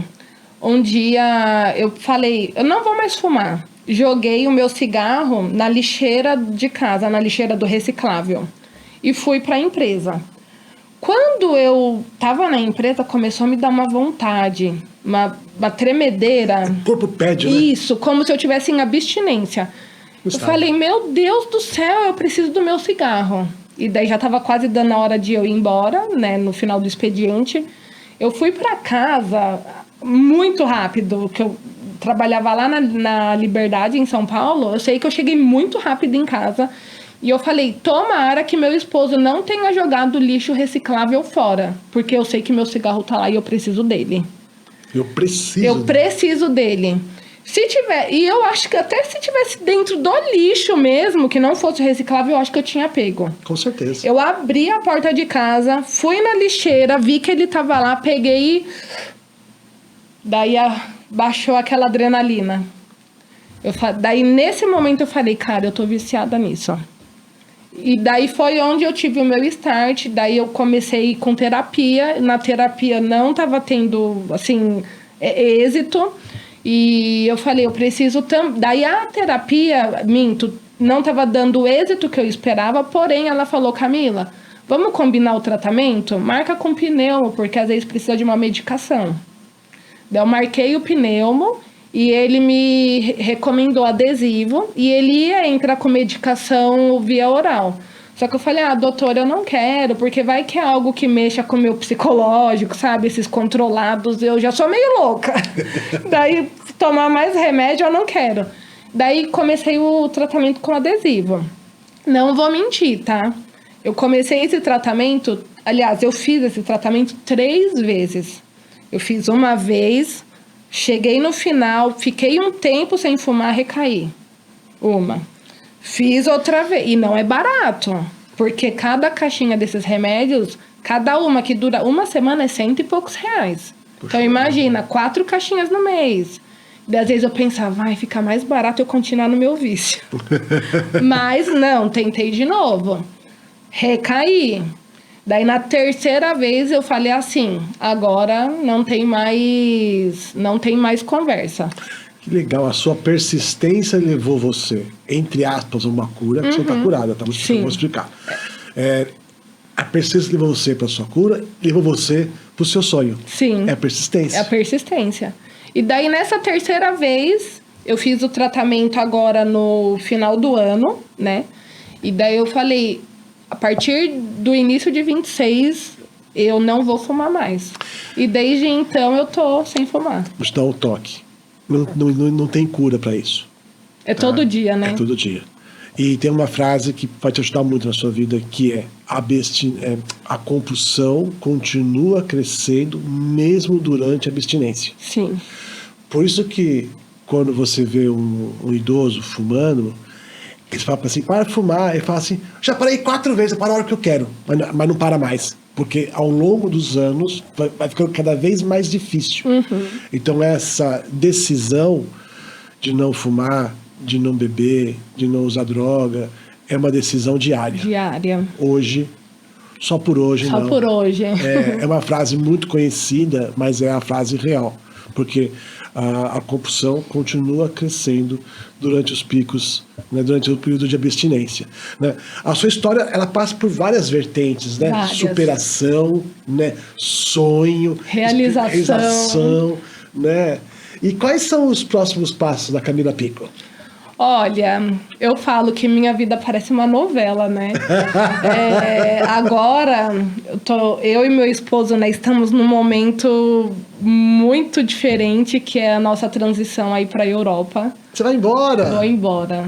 Um dia eu falei, eu não vou mais fumar. Joguei o meu cigarro na lixeira de casa, na lixeira do reciclável. E fui para a empresa. Quando eu tava na empresa, começou a me dar uma vontade, uma tremedeira.
O corpo pede, né?
Isso, como se eu tivesse em abstinência. Eu falei, meu Deus do céu, eu preciso do meu cigarro. E daí já tava quase dando a hora de eu ir embora, né, no final do expediente. Eu fui para casa muito rápido, que eu trabalhava lá na Liberdade, em São Paulo. Eu sei que eu cheguei muito rápido em casa. E eu falei, tomara que meu esposo não tenha jogado lixo reciclável fora. Porque eu sei que meu cigarro tá lá e eu preciso dele.
Eu
preciso dele. Se tiver, e eu acho que até se tivesse dentro do lixo mesmo, que não fosse reciclável, eu acho que eu tinha pego.
Com certeza.
Eu abri a porta de casa, fui na lixeira, vi que ele tava lá, peguei. Daí baixou aquela adrenalina. Daí nesse momento eu falei, cara, eu tô viciada nisso. E daí foi onde eu tive o meu start. Daí eu comecei com terapia. Na terapia não tava tendo, assim, êxito. E eu falei, eu preciso... Daí a terapia, não tava dando o êxito que eu esperava. Porém, ela falou, Camila, vamos combinar o tratamento? Marca com pneumo, porque às vezes precisa de uma medicação. Daí eu marquei o pneumo. E ele me recomendou adesivo e ele ia entrar com medicação via oral. Só que eu falei, doutor, eu não quero, porque vai que é algo que mexa com o meu psicológico, sabe? Esses controlados, eu já sou meio louca. Daí, tomar mais remédio, eu não quero. Daí, comecei o tratamento com adesivo. Não vou mentir, tá? Eu comecei esse tratamento, aliás, eu fiz esse tratamento 3 vezes. Eu fiz uma vez... Cheguei no final, fiquei um tempo sem fumar, recaí. Fiz outra vez. E não é barato. Porque cada caixinha desses remédios, cada uma que dura uma semana é R$100 e poucos. Então imagina, 4 caixinhas no mês. E às vezes eu pensava, vai ficar mais barato eu continuar no meu vício. Mas não, tentei de novo. Recaí. Daí, na 3ª vez, eu falei assim, agora não tem mais conversa.
Que legal, a sua persistência levou você, entre aspas, a uma cura, porque você não está curada, tá? Eu vou explicar. A persistência levou você para a sua cura, levou você para o seu sonho.
Sim.
É a persistência.
É a persistência. E daí, nessa 3ª vez, eu fiz o tratamento agora no final do ano, né? E daí eu falei... A partir do início de 26, eu não vou fumar mais. E desde então eu tô sem fumar.
Vou te dar um toque. Não tem cura para isso.
É todo dia, né?
É todo dia. E tem uma frase que vai te ajudar muito na sua vida, que é a compulsão continua crescendo mesmo durante a abstinência.
Sim.
Por isso que quando você vê um idoso fumando... Eles falam assim, para de fumar. Ele fala assim, já parei 4 vezes, eu paro a hora que eu quero. Mas não para mais. Porque ao longo dos anos vai ficando cada vez mais difícil. Então essa decisão de não fumar, de não beber, de não usar droga, é uma decisão diária.
Diária.
Hoje, só por hoje
Só
não.
por hoje.
É uma frase muito conhecida, mas é a frase real. Porque a compulsão continua crescendo durante os picos, né, durante o período de abstinência. Né? A sua história ela passa por várias vertentes, né?
Várias.
Superação, né? Sonho,
Realização.
né? E quais são os próximos passos da Camila Pico?
Olha, eu falo que minha vida parece uma novela, né? Agora, eu e meu esposo, né, estamos num momento muito diferente, que é a nossa transição aí para a Europa.
Você vai embora?
Vou embora.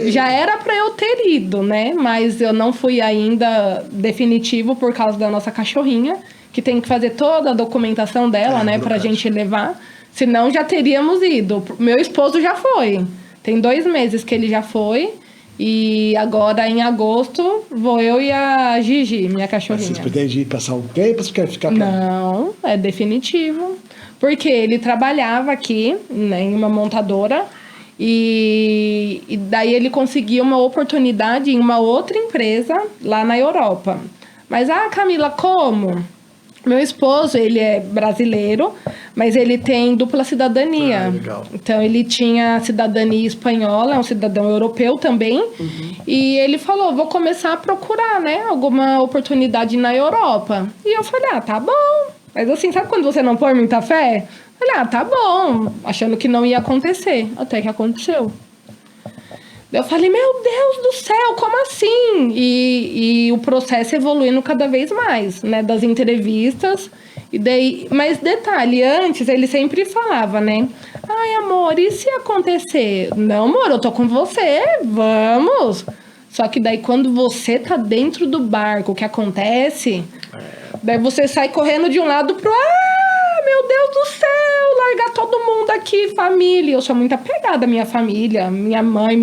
Já era para eu ter ido, né? Mas eu não fui ainda definitivo por causa da nossa cachorrinha, que tem que fazer toda a documentação dela, né, pra gente levar. Senão já teríamos ido. Meu esposo já foi. Tem 2 meses que ele já foi. E agora, em agosto, vou eu e a Gigi, minha cachorrinha.
Vocês pretendem ir passar um tempo ou você quer ficar pra...
Não, é definitivo. Porque ele trabalhava aqui, né, em uma montadora. E daí ele conseguiu uma oportunidade em uma outra empresa lá na Europa. Mas, Camila, como? Meu esposo, ele é brasileiro, mas ele tem dupla cidadania.
Legal.
Então, ele tinha cidadania espanhola, é um cidadão europeu também. E ele falou, vou começar a procurar, né, alguma oportunidade na Europa. E eu falei, tá bom. Mas assim, sabe quando você não põe muita fé? Eu falei, tá bom. Achando que não ia acontecer. Até que aconteceu. Eu falei, meu Deus do céu, como assim? E o processo evoluindo cada vez mais, né? Das entrevistas. E daí, mas detalhe, antes ele sempre falava, né? Ai, amor, e se acontecer? Não, amor, eu tô com você, vamos. Só que daí quando você tá dentro do barco, o que acontece? Daí você sai correndo de um lado pro... meu Deus do céu, largar todo mundo aqui, família. Eu sou muito apegada à minha família, minha mãe,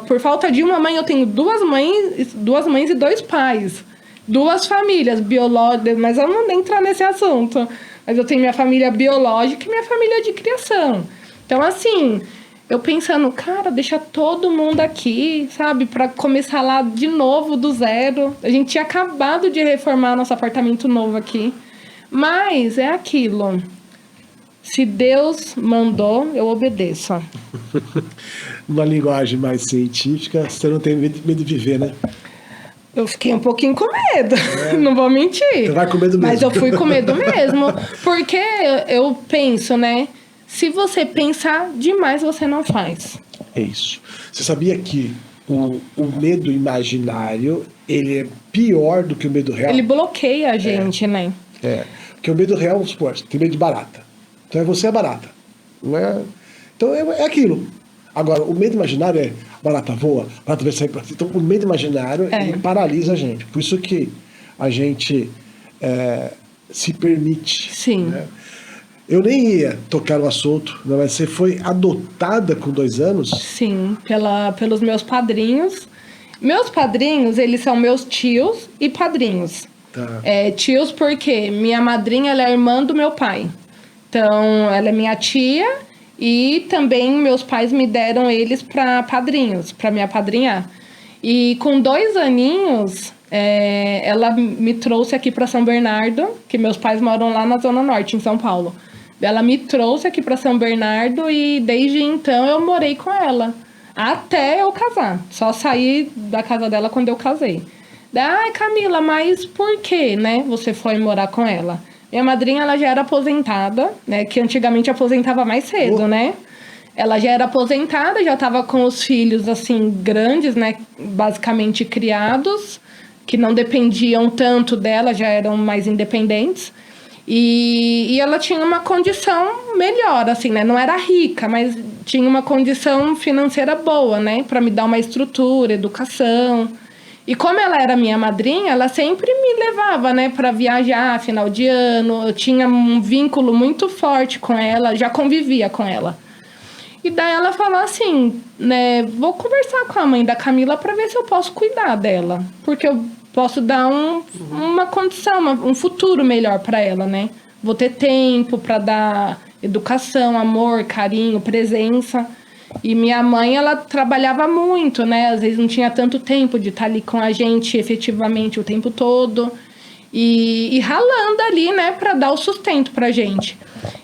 por falta de uma mãe, eu tenho 2 mães e 2 pais. 2 famílias biológicas, mas eu não vou entrar nesse assunto. Mas eu tenho minha família biológica e minha família de criação. Então, assim, eu pensando, cara, deixa todo mundo aqui, sabe? Pra começar lá de novo, do zero. A gente tinha acabado de reformar nosso apartamento novo aqui. Mas é aquilo. Se Deus mandou, eu obedeço.
Numa linguagem mais científica, você não tem medo de viver, né?
Eu fiquei um pouquinho com medo, não vou mentir.
Você vai com medo mesmo.
Mas eu fui com medo mesmo. Porque eu penso, né? Se você pensar demais, você não faz.
É isso. Você sabia que o medo imaginário, ele é pior do que o medo real?
Ele bloqueia a gente, né?
Porque o medo real, vamos supor, você tem medo de barata. Então você é barata. Não é? Então é aquilo. Agora, o medo imaginário é barata voa, barata vai sair pra cima. Então o medo imaginário ele paralisa a gente. Por isso que a gente se permite.
Sim.
Né? Eu nem ia tocar no assunto, né? Mas você foi adotada com 2 anos?
Sim, pelos meus padrinhos. Meus padrinhos, eles são meus tios e padrinhos.
Tá.
Tios porque minha madrinha ela é irmã do meu pai. Então, ela é minha tia e também meus pais me deram eles para padrinhos, para me apadrinhar. E com 2 aninhos, ela me trouxe aqui para São Bernardo, que meus pais moram lá na Zona Norte, em São Paulo. Ela me trouxe aqui para São Bernardo e desde então eu morei com ela. Até eu casar. Só saí da casa dela quando eu casei. Ai, Camila, mas por que, né, você foi morar com ela? Minha madrinha, ela já era aposentada, né, que antigamente aposentava mais cedo, né? Ela já era aposentada, já estava com os filhos, assim, grandes, né, basicamente criados, que não dependiam tanto dela, já eram mais independentes. E ela tinha uma condição melhor, assim, né? Não era rica, mas tinha uma condição financeira boa, né? Para me dar uma estrutura, educação. E como ela era minha madrinha, ela sempre me levava, né, para viajar final de ano. Eu tinha um vínculo muito forte com ela, já convivia com ela. E daí ela falou assim, né, vou conversar com a mãe da Camila para ver se eu posso cuidar dela. Porque eu posso dar uma condição, um futuro melhor para ela, né? Vou ter tempo para dar educação, amor, carinho, presença. E minha mãe, ela trabalhava muito, né? Às vezes não tinha tanto tempo de estar ali com a gente efetivamente o tempo todo. E ralando ali, né, para dar o sustento pra gente.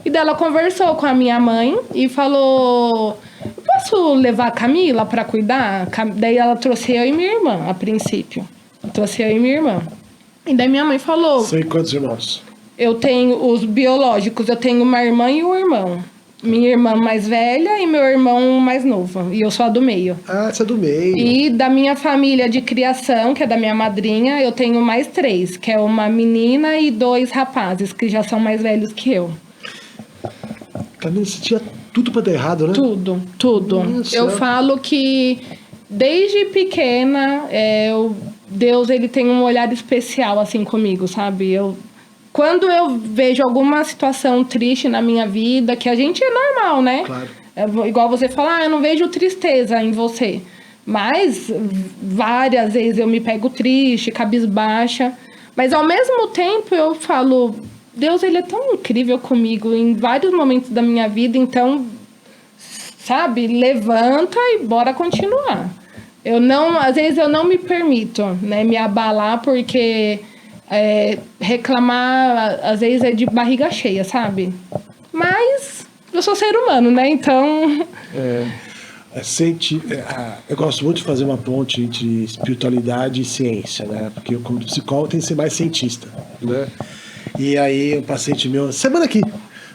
E daí ela conversou com a minha mãe e falou: posso levar a Camila para cuidar? Daí ela trouxe eu e minha irmã, a princípio. Trouxe eu e minha irmã. E daí minha mãe falou...
Você tem quantos irmãos?
Eu tenho os biológicos, eu tenho uma irmã e um irmão. Minha irmã mais velha e meu irmão mais novo. E eu sou a do meio.
Ah, você é do meio.
E da minha família de criação, que é da minha madrinha, eu tenho mais 3. Que é uma menina e 2 rapazes, que já são mais velhos que eu.
Camila, você tinha tudo pra dar errado, né?
Tudo. Eu falo que desde pequena, Deus ele tem um olhar especial assim comigo, sabe? Quando eu vejo alguma situação triste na minha vida, que a gente é normal, né?
Claro.
Igual você fala, eu não vejo tristeza em você. Mas várias vezes eu me pego triste, cabisbaixa. Mas ao mesmo tempo eu falo, Deus ele é tão incrível comigo em vários momentos da minha vida, então, sabe, levanta e bora continuar. Às vezes eu não me permito, né, me abalar porque reclamar às vezes é de barriga cheia, sabe? Mas eu sou ser humano, né? Então...
Eu gosto muito de fazer uma ponte entre espiritualidade e ciência, né? Porque eu, como psicólogo, tenho que ser mais cientista, né? E aí, um paciente meu, semana aqui,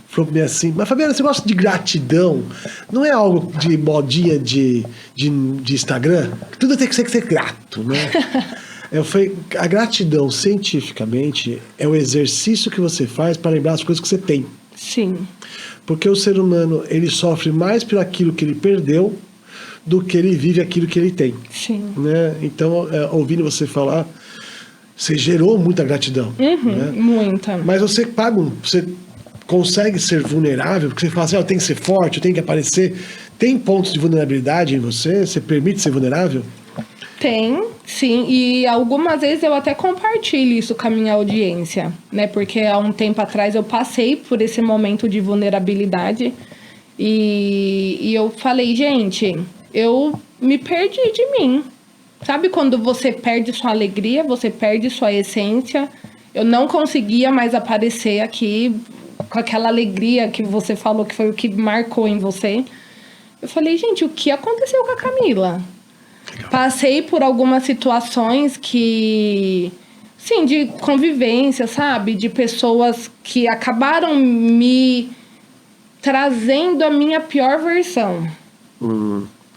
falou pra mim assim: mas Fabiana, você gosta de gratidão? Não é algo de modinha de Instagram? Tudo tem que ser grato, né? Eu falei, a gratidão, cientificamente, é o exercício que você faz para lembrar as coisas que você tem.
Sim.
Porque o ser humano, ele sofre mais por aquilo que ele perdeu do que ele vive aquilo que ele tem.
Sim.
Né? Então, ouvindo você falar, você gerou muita gratidão. Né?
Muita.
Mas você consegue ser vulnerável, porque você fala assim, eu tenho que ser forte, eu tenho que aparecer. Tem pontos de vulnerabilidade em você? Você permite ser vulnerável?
Tem, sim, e algumas vezes eu até compartilho isso com a minha audiência, né? Porque há um tempo atrás eu passei por esse momento de vulnerabilidade e eu falei, gente, eu me perdi de mim. Sabe quando você perde sua alegria, você perde sua essência? Eu não conseguia mais aparecer aqui com aquela alegria que você falou que foi o que marcou em você. Eu falei, gente, o que aconteceu com a Camila? Passei por algumas situações que... Sim, de convivência, sabe? De pessoas que acabaram me trazendo a minha pior versão.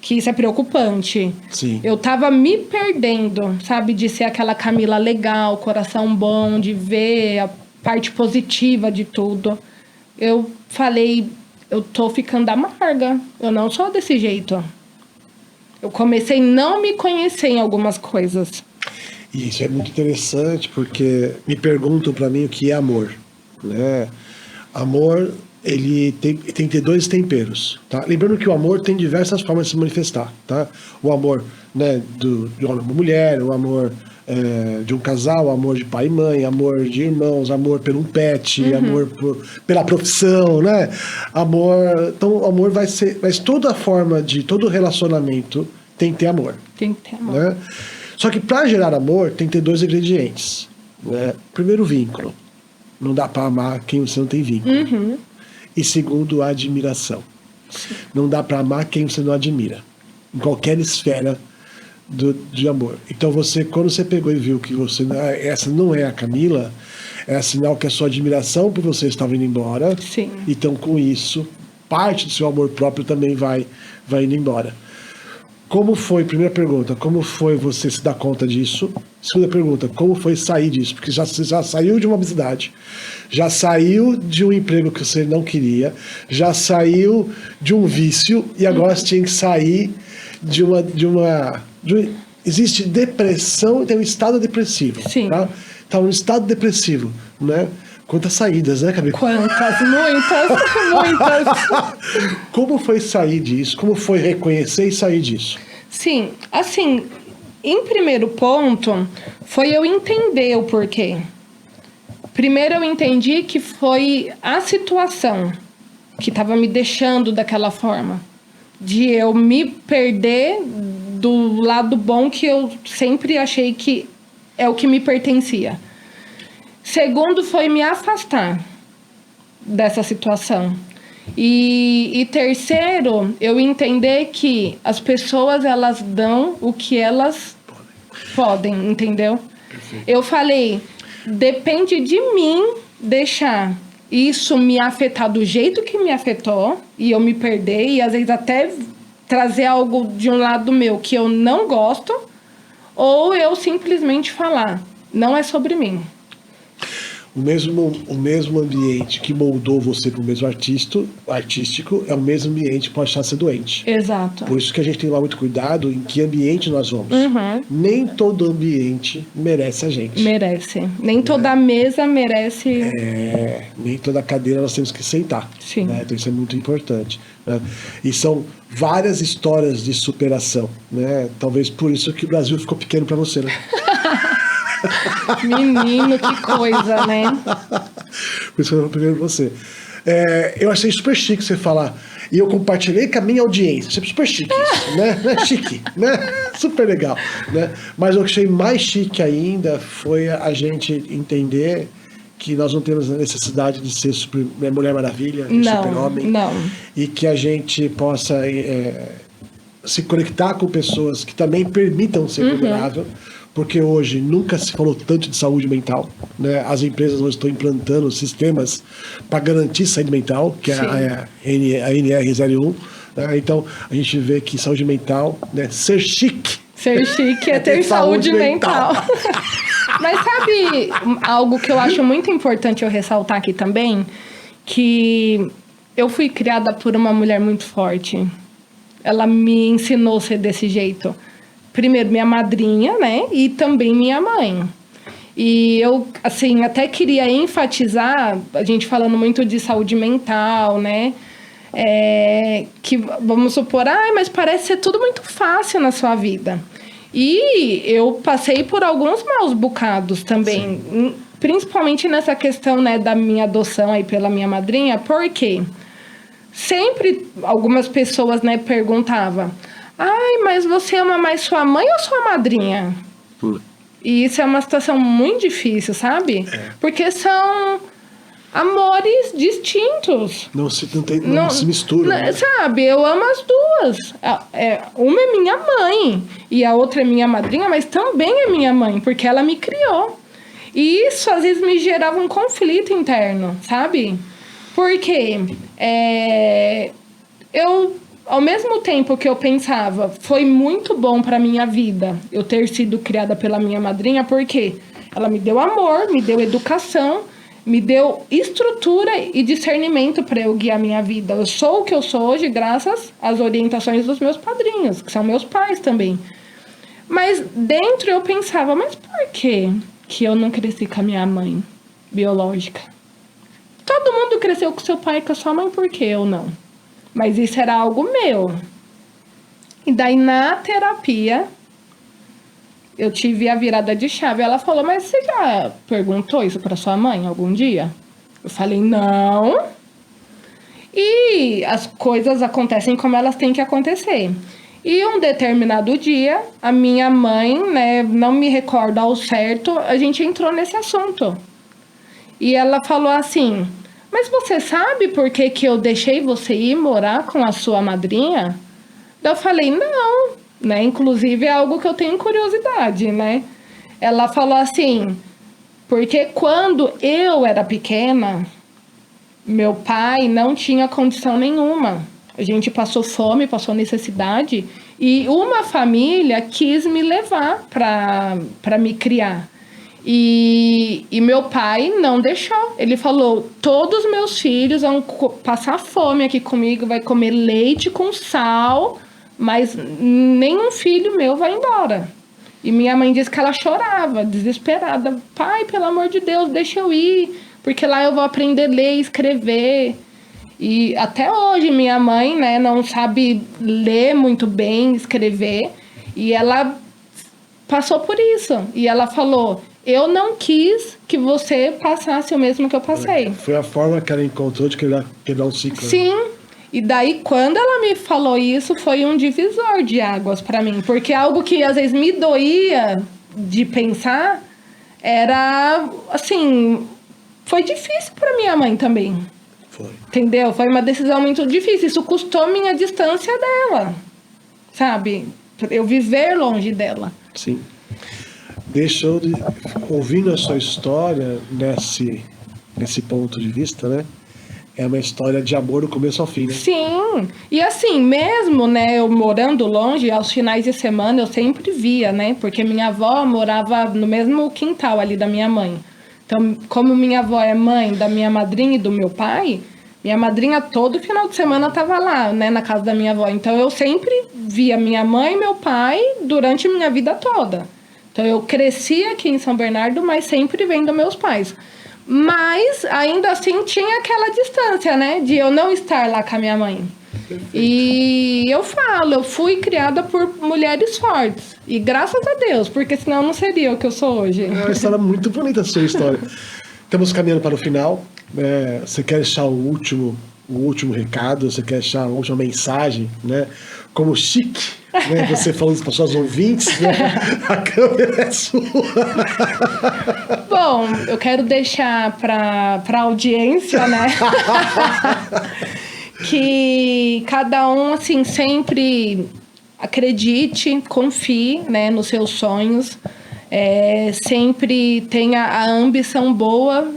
Que isso é preocupante.
Sim.
Eu tava me perdendo, sabe? De ser aquela Camila legal, coração bom, de ver a parte positiva de tudo. Eu falei, eu tô ficando amarga. Eu não sou desse jeito. Eu comecei a não me conhecer em algumas coisas.
E isso é muito interessante, porque me perguntam para mim o que é amor. Né? Amor, ele tem que ter 2 temperos. Tá? Lembrando que o amor tem diversas formas de se manifestar. Tá? O amor, né, de homem para mulher, o amor de um casal, o amor de pai e mãe, amor de irmãos, amor por um pet, amor pela profissão, né? Então o amor vai ser... Mas toda forma todo relacionamento tem que ter amor.
Tem que ter amor.
Né? Só que para gerar amor tem que ter 2 ingredientes. Né? Primeiro, vínculo. Não dá para amar quem você não tem vínculo. E segundo, a admiração.
Sim.
Não dá para amar quem você não admira. Em qualquer esfera de amor. Então quando você pegou e viu que essa não é a Camila, é sinal que a sua admiração por você estava indo embora.
Sim.
Então com isso, parte do seu amor próprio também vai indo embora. Como foi, primeira pergunta, como foi você se dar conta disso? Segunda pergunta, como foi sair disso? Porque você já saiu de uma obesidade, já saiu de um emprego que você não queria, já saiu de um vício e agora você tinha que sair existe depressão e tem um estado depressivo.
Sim.
Tá? Tá um estado depressivo, né? Quantas saídas, né, Camila?
Quantas? Muitas.
Como foi sair disso? Como foi reconhecer e sair disso?
Sim, assim, em primeiro ponto, foi eu entender o porquê. Primeiro eu entendi que foi a situação que estava me deixando daquela forma. De eu me perder do lado bom que eu sempre achei que é o que me pertencia. Segundo, foi me afastar dessa situação. E terceiro, eu entender que as pessoas, elas dão o que elas podem, entendeu?
Perfeito.
Eu falei, depende de mim deixar isso me afetar do jeito que me afetou, e eu me perder, e às vezes até trazer algo de um lado meu que eu não gosto, ou eu simplesmente falar, não é sobre mim.
O mesmo ambiente que moldou você para o mesmo artístico é o mesmo ambiente que pode estar ser doente.
Exato.
Por isso que a gente tem que tomar muito cuidado em que ambiente nós vamos. Nem todo ambiente merece a gente.
Merece. Nem toda mesa merece.
Nem toda cadeira nós temos que sentar.
Sim.
Né? Então isso é muito importante. Né? E são várias histórias de superação. Né? Talvez por isso que o Brasil ficou pequeno para você, né?
Menino, que coisa, né?
Por isso que eu vou primeiro você. Eu achei super chique você falar. E eu compartilhei com a minha audiência. Achei super chique isso, né? Não é chique, né? Super legal. Né? Mas o que eu achei mais chique ainda foi a gente entender que nós não temos a necessidade de ser Mulher Maravilha, super-homem.
Não.
E que a gente possa se conectar com pessoas que também permitam ser vulnerável. Porque hoje nunca se falou tanto de saúde mental, né? As empresas hoje estão implantando sistemas para garantir saúde mental, que é a NR01. Né? Então, a gente vê que saúde mental, né? Ser chique
é ter saúde mental. Mas sabe algo que eu acho muito importante eu ressaltar aqui também? Que eu fui criada por uma mulher muito forte. Ela me ensinou a ser desse jeito. Primeiro, minha madrinha, né? E também minha mãe. E eu, assim, até queria enfatizar, a gente falando muito de saúde mental, né? Que, vamos supor, mas parece ser tudo muito fácil na sua vida. E eu passei por alguns maus bocados também. Sim. Principalmente nessa questão, né, da minha adoção aí pela minha madrinha. Porque sempre algumas pessoas, né, perguntavam... mas você ama mais sua mãe ou sua madrinha? E isso é uma situação muito difícil, sabe? Porque são amores distintos.
Não se misturam. Né?
Sabe, eu amo as duas. Uma é minha mãe e a outra é minha madrinha, mas também é minha mãe, porque ela me criou. E isso, às vezes, me gerava um conflito interno, sabe? Porque ao mesmo tempo que eu pensava, foi muito bom para minha vida eu ter sido criada pela minha madrinha, porque ela me deu amor, me deu educação, me deu estrutura e discernimento para eu guiar minha vida. Eu sou o que eu sou hoje graças às orientações dos meus padrinhos, que são meus pais também. Mas dentro eu pensava, mas por que eu não cresci com a minha mãe biológica? Todo mundo cresceu com seu pai e com a sua mãe, por que eu não? Mas isso era algo meu. E daí, na terapia, eu tive a virada de chave. Ela falou, mas você já perguntou isso para sua mãe algum dia? Eu falei, não. E as coisas acontecem como elas têm que acontecer. E um determinado dia, a minha mãe, né, não me recordo ao certo, a gente entrou nesse assunto. E ela falou assim... Mas você sabe por que eu deixei você ir morar com a sua madrinha? Eu falei, não, né? Inclusive é algo que eu tenho curiosidade, né? Ela falou assim, porque quando eu era pequena, meu pai não tinha condição nenhuma. A gente passou fome, passou necessidade, e uma família quis me levar para me criar. E meu pai não deixou. Ele falou, todos os meus filhos vão passar fome aqui comigo, vai comer leite com sal, mas nenhum filho meu vai embora. E minha mãe disse que ela chorava, desesperada. Pai, pelo amor de Deus, deixa eu ir. porque lá eu vou aprender a ler e escrever. E até hoje minha mãe, né, não sabe ler muito bem, escrever, e ela passou por isso. E ela falou, eu não quis que você passasse o mesmo que eu passei.
Foi a forma que ela encontrou de quebrar um ciclo.
Sim. E daí, quando ela me falou isso, foi um divisor de águas pra mim. Porque algo que às vezes me doía de pensar era, assim, foi difícil pra minha mãe também.
Foi.
Entendeu? Foi uma decisão muito difícil. Isso custou minha distância dela, sabe? Eu viver longe dela.
Sim. Ouvindo a sua história nesse ponto de vista, né? É uma história de amor do começo ao fim, né?
Sim. E assim, mesmo, né, eu morando longe, aos finais de semana eu sempre via, né? Porque minha avó morava no mesmo quintal ali da minha mãe. Então, como minha avó é mãe da minha madrinha e do meu pai, minha madrinha todo final de semana estava lá, né, na casa da minha avó. Então, eu sempre via minha mãe e meu pai durante a minha vida toda. Então, eu cresci aqui em São Bernardo, mas sempre vendo meus pais. Mas, ainda assim, tinha aquela distância, né? De eu não estar lá com a minha mãe. Perfeito. E eu falo, eu fui criada por mulheres fortes. E graças a Deus, porque senão eu não seria o que eu sou hoje.
É uma história muito bonita a sua história. Estamos caminhando para o final. Você quer deixar o último recado? Você quer deixar a última mensagem, né? Como chique, né? Você falando isso para suas ouvintes, né? A câmera é sua.
Bom, eu quero deixar para a audiência, né? Que cada um, assim, sempre acredite, confie, né, nos seus sonhos. Sempre tenha a ambição boa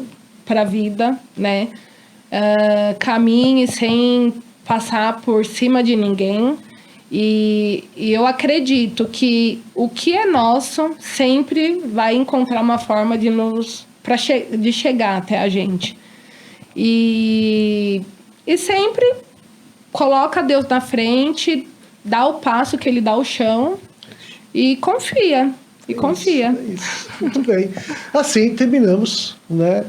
para a vida, né? Caminhe sem passar por cima de ninguém. E eu acredito que o que é nosso sempre vai encontrar uma forma de chegar até a gente. E sempre coloca Deus na frente, dá o passo que Ele dá o chão e confia. Confia.
Isso. Muito bem. Assim terminamos, né?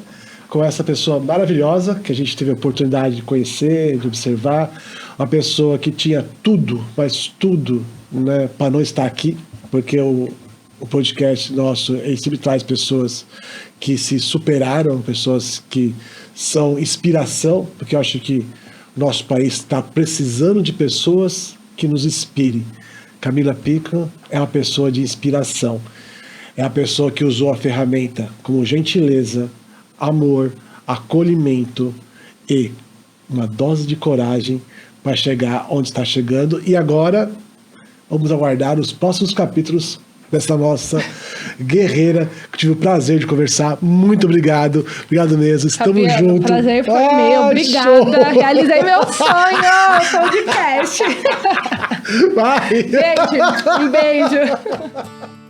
Com essa pessoa maravilhosa que a gente teve a oportunidade de conhecer, de observar, uma pessoa que tinha tudo, mas tudo, né, para não estar aqui, porque o podcast nosso ele sempre traz pessoas que se superaram, pessoas que são inspiração, porque eu acho que o nosso país está precisando de pessoas que nos inspirem. Camila Pickman é uma pessoa de inspiração, é a pessoa que usou a ferramenta com gentileza, amor, acolhimento e uma dose de coragem para chegar onde está chegando. E agora vamos aguardar os próximos capítulos dessa nossa guerreira, que tive o prazer de conversar. Muito obrigado. Obrigado mesmo. Estamos juntos.
O prazer foi meu. Obrigada. Show. Realizei meu sonho. Podcast.
Vai.
Beijo. Um beijo.